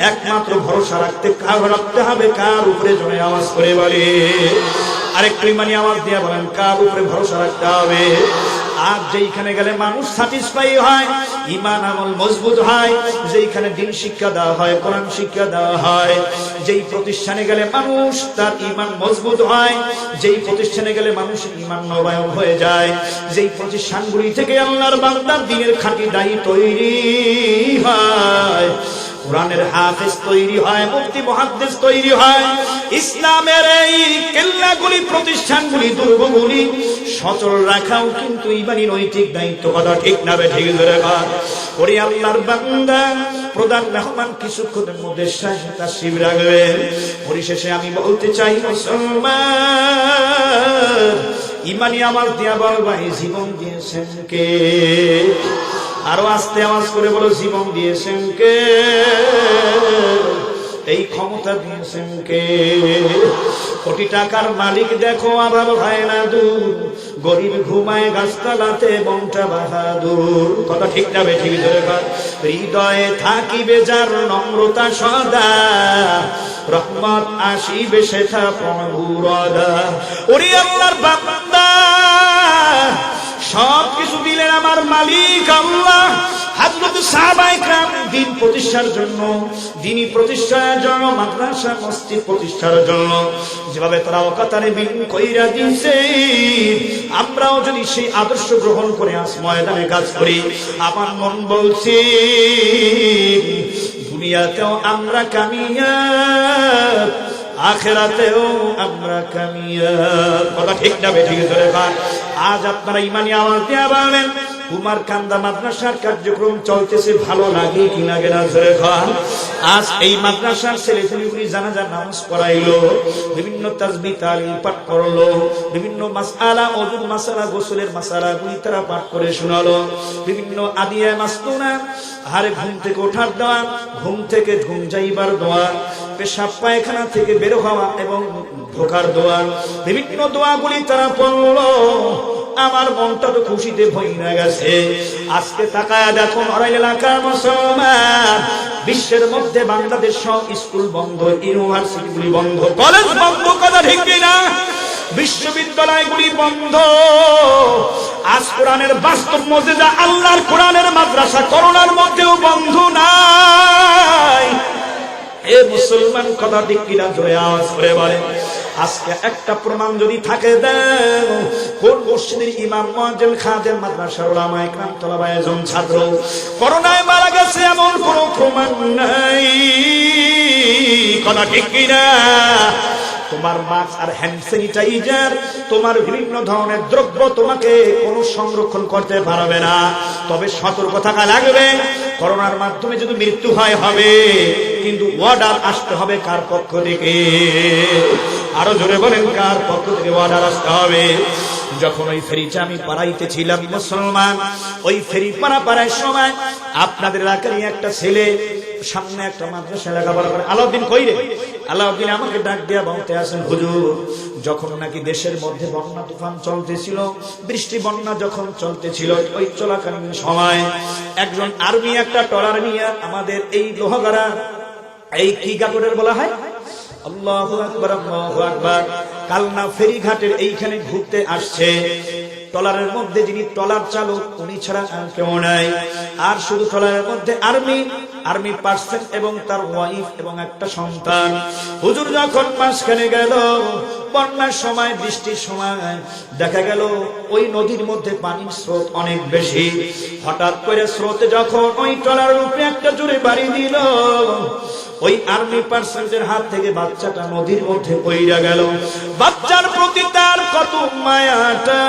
একমাত্র ভরসা রাখতে হবে কার উপরে? জনে আওয়াজ করে বলে, আরেকটু ইমানি আওয়াজ দিয়ে বলেন, কার উপরে ভরসা রাখতে হবে? আর যেইখানে গেলে মানুষ স্যাটিসফাই হয়, ঈমান আমল মজবুত হয়, যেইখানে দ্বীন শিক্ষা দেওয়া হয়, কোরআন শিক্ষা দেওয়া হয়, যেই প্রতিষ্ঠানে গেলে মানুষ তার ঈমান মজবুত হয়, যেই প্রতিষ্ঠানে গেলে মানুষের ঈমান নবায়ন হয়ে যায়, যেই প্রতিষ্ঠানগুলি থেকে আল্লাহর বান্দার দ্বীনের খাঁটি দায়ী তৈরি হয়, কোরআনের হাফেজ তৈরি হয়, মুফতি মুহাদ্দিস তৈরি হয়, ইসলামের এই কেল্লাগুলি, প্রতিষ্ঠানগুলি, দুর্গগুলি সচল রাখাও কিন্তু ঈমানি নৈতিক দায়িত্ব। কথা ঠিক না ঠিক ধরে কর। ওরে আল্লাহর বান্দা, প্রধান মেহমান কিছুক্ষণের মধ্যে তাশরীফ রাখবেন। পরিশেষে আমি বলতে চাই, মুসলমান ঈমানি আওয়াজ দিয়া বল, ভাই জীবন দিয়েছেন কে? আরো আস্তে আওয়াজ করে বলো, জীবন দিয়েছেন কে? এই ক্ষমতা দিয়েছেন কে? কোটি টাকার মালিক দেখো অভাব হয় না দূর, গরিব ঘুমায় গাছতলাতে মনটা বাহাদুর। কথা ঠিক না ঠিক ধরে কর। হৃদয়ে থাকিবে যার নম্রতা সদা, রহমত আসিবে সেটা প্রভুরদা। ওরে আল্লাহর বান্দা, সব কিছু দিলেন আমার মালিক আল্লাহ। হযরত সাহাবায়ে কেরাম দ্বীন প্রতিষ্ঠার জন্য, দ্বীনি প্রতিষ্ঠার জন্য, মাদ্রাসা মসজিদ প্রতিষ্ঠার জন্য যেভাবে তারা অকাতারে বিলীন কইরা দিয়েছে, আমরাও যদি সেই আদর্শ গ্রহণ করে আজ ময়দানে কাজ করি, আমার মন বলছে দুনিয়াতেও আমরা কামিয়াব, আখিরাতেও আমরা কামিয়াব। কথা ঠিক না ঠিক ধরে কর। আজ আপনারা ঈমানি আওয়াজ দিয়ে বলেন, কুমারকান্দা মাদ্রাসার কার্যক্রম চলতেছে, ভালো লাগে কি লাগে না ধরে কর। আজ এই মাদ্রাসার ছেলেপুলেগুলি জানাজার নামাজ পড়াইলো, বিভিন্ন তাসবিহ তালিল পাঠ করলো, বিভিন্ন মাসআলা, ওযুর মাসআলা, গোসলের মাসআলাগুলি তারা পাঠ করে শোনালো, বিভিন্ন আদিয়া মাসনুনা, আরে ঘুম থেকে ওঠার দোয়া, ঘুম থেকে ঘুম যাইবার দোয়া, পেশাব পায়খানা থেকে বের হওয়া এবং ঢোকার দোয়া, বিভিন্ন দোয়াগুলি তারা পড়লো। আমার মনটা তো খুশিতে ভইরা গেছে। আজকে তাকায় দেখো নড়াইল এলাকার মুসলমান, বিশ্বের মধ্যে বাংলাদেশ সব স্কুল বন্ধ, ইউনিভার্সিটিগুলি বন্ধ, কলেজ বন্ধ। কথা ঠিক কিনা? বিশ্ববিদ্যালয়গুলি বন্ধ। আজ কোরআনের বাস্তব মুজিজা, আল্লাহর কোরআনের মাদ্রাসা করোনার মধ্যেও বন্ধ নাই। এ মুসলমান, কথা ঠিক কিনা জোরে আওয়াজ করে বলে। আজকে একটা প্রমাণ যদি থাকে দাও, কোন মসজিদের ইমাম, মুয়াজ্জিন, খাদেম, মাদ্রাসার উলামা ইকরাম, তলাবা এজম, ছাত্র করোনায় মারা গেছে এমন কোন প্রমাণ নাই। কথা ঠিক কিনা? তোমার মাস্ক আর হ্যান্ড স্যানিটাইজার, তোমার বিভিন্ন ধরনের দ্রব্য তোমাকে কোনো সংরক্ষণ করতে পারবে না। তবে সতর্ক থাকা লাগবে। করোনার মাধ্যমে যদি মৃত্যু হয় হবে, কিন্তু অর্ডার আসতে হবে কার পক্ষ থেকে? আরো জোরে বলেন, কার পক্ষ থেকে অর্ডার আসতে হবে? যখন ওই ফেরিটা আমি পাড়াইতে ছিলাম মুসলমান, ওই ফেরি পাড়ায় সময় আপনাদের এলাকারই একটা ছেলে সামনে একটা মাদ্রাসা লেখাপড়া করে, আলাউদ্দিন কই রে? আলাউদ্দিন আমাকে ডাক দিয়া বলতে আসেন, হুজুর যখন নাকি দেশের মধ্যে বন্যা তুফান চলতেছিল, বৃষ্টি বন্যা যখন চলতেছিল, ওই চলাকালীন সময় একজন আর্মি একটা ট্রলার নিয়ে আমাদের এই লোহাগাড়া, এই কি গাগরের বলা হয়, আল্লাহু আকবার, আল্লাহু আকবার, কালনা ফেরিঘাটের এইখানে ঘুরতে আসছে। ট্রলারের মধ্যে যিনি ট্রলার চালক, উনি ছাড়া আর কেউ নাই। আর শুধু ট্রলারের মধ্যে আর্মি পার্সন এবং তার ওয়াইফ এবং একটা সন্তান। হুজুর যখন মাঝখানে গেল, বন্যার সময়, বৃষ্টির সময় দেখা গেল ওই নদীর মধ্যে পানির স্রোত অনেক বেশি। হঠাৎ করে স্রোতে যখন ওই ট্রলারের উপরে একটা জোরে বাড়ি দিল, ওই আর্মি পার্সনের হাত থেকে বাচ্চাটা নদীর মধ্যে পইড়া গেল। বাচ্চার প্রতি তার কত মায়াটা,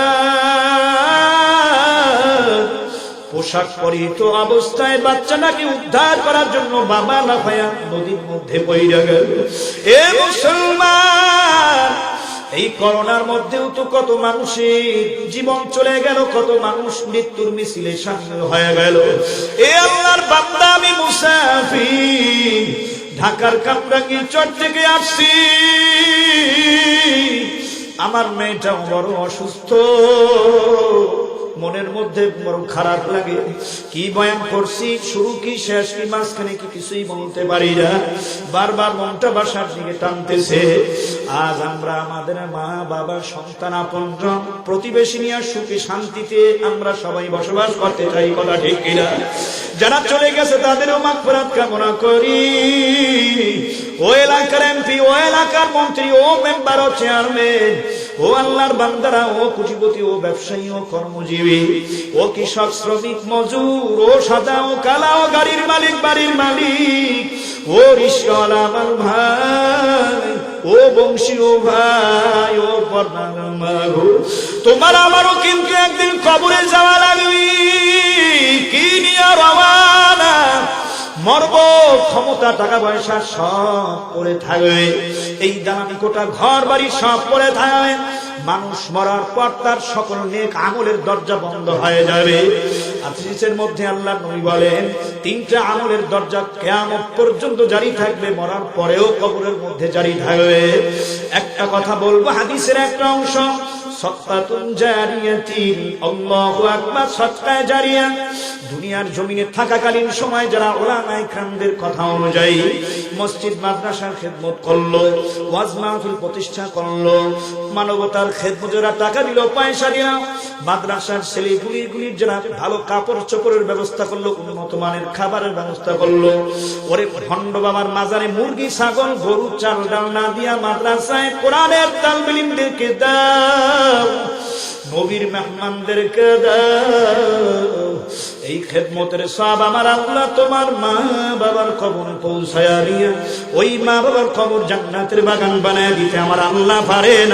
পোশাক পরিহিত অবস্থায় বাচ্চাটাকে উদ্ধার করার জন্য বাবা লাফায়া নদীর মধ্যে পইড়া গেল। এ মুসলমান, এই করোনার মধ্যেও তো কত মানুষের জীবন চলে গেল, কত মানুষ মৃত্যুর মিছিলে শামিল হয়ে গেল। এ আল্লাহর বান্দা, আমি মুসাফির, ঢাকার কামরাঙ্গীর চর থেকে আসছি, আমার মেয়েটা বড় অসুস্থ, মনের মধ্যে বড় খারাপ লাগে। কি বয়ান করছি, শুরু কি শেষ কি মাঝখানে কি কিছুই বলতে পারি না, বারবার মনটা বাসার দিকে টানতেছে। আজ আমরা আমাদের মা বাবা সন্তান আপনজন প্রতিবেশী নিয়ে সুখে শান্তিতে আমরা সবাই বসবাস করতে চাই, কথা ঠিক কিনা? যারা চলে গেছে তাদেরও মাগফিরাত কামনা করি। ও এলাকার এমপি, ও এলাকার মন্ত্রী, ও মেম্বার, ও চেয়ারম্যান, ও আল্লাহর বান্দারা, ও কোটিপতি, ও ব্যবসায়ী, ও কর্মজীবী, ও কৃষক, শ্রমিক, মজুর, ও সাদা, ও কালা, ও গাড়ির মালিক, বাড়ির মালিক, ও রিস্কাওয়ালা আমার ভাই, ও বংশী, ও ভাই, ও পর্দার মা গো, তোমার আমারও কিন্তু একদিন কবরে যাওয়া লাগবে। কি নিয়ে রওয়ানা, মরব, ক্ষমতা, টাকা পয়সা সব পড়ে থাকবে, এই দালানি কোটা ঘর বাড়ি সব পড়ে থাকবে। মানুষ মরার পর তার সকল নেক আমলের দরজা বন্ধ হয়ে যাবে। হাদিসের মধ্যে আল্লাহ নবী বলেন, তিনটা আমলের দরজা কিয়ামত পর্যন্ত জারি থাকবে, মরার পরেও কবরের মধ্যে জারি থাকবে। একটা কথা বলবো, হাদিসের একটা অংশ, সাদকাতুন জারিয়াতিন, আল্লাহু আকবার, সাদকা জারিয়া। দুনিয়ার জমিনে থাকাকালীন সময় যারা উলামায়ে কেরামদের কথা অনুযায়ী মসজিদ মাদ্রাসার খেদমত করলো, ওয়াজ মাহফিল প্রতিষ্ঠা করলো, মানবতার খেদমতে যারা টাকা দিল, পয়সা দিল, মাদ্রাসার ছেলেগুলির যারা ভালো কাপড় চোপড়ের ব্যবস্থা করলো, উন্নত মানের খাবারের ব্যবস্থা করলো, ওরে ভণ্ড বাবার মাজারে মুরগি, ছাগল, গরু, চাল ডাল না দিয়া মাদ্রাসায় কোরআনের তালবিলিমদেরকে দাও, নবীর মেহমানদেরকে দাও। এই খেদমতের সব আমার আল্লাহ তোমার মা বাবার কবরে পৌঁছায়া দিয়ে ওই মা বাবার কবর জান্নাতের বাগান বানায় দিতে আমার আল্লাহ পারে না।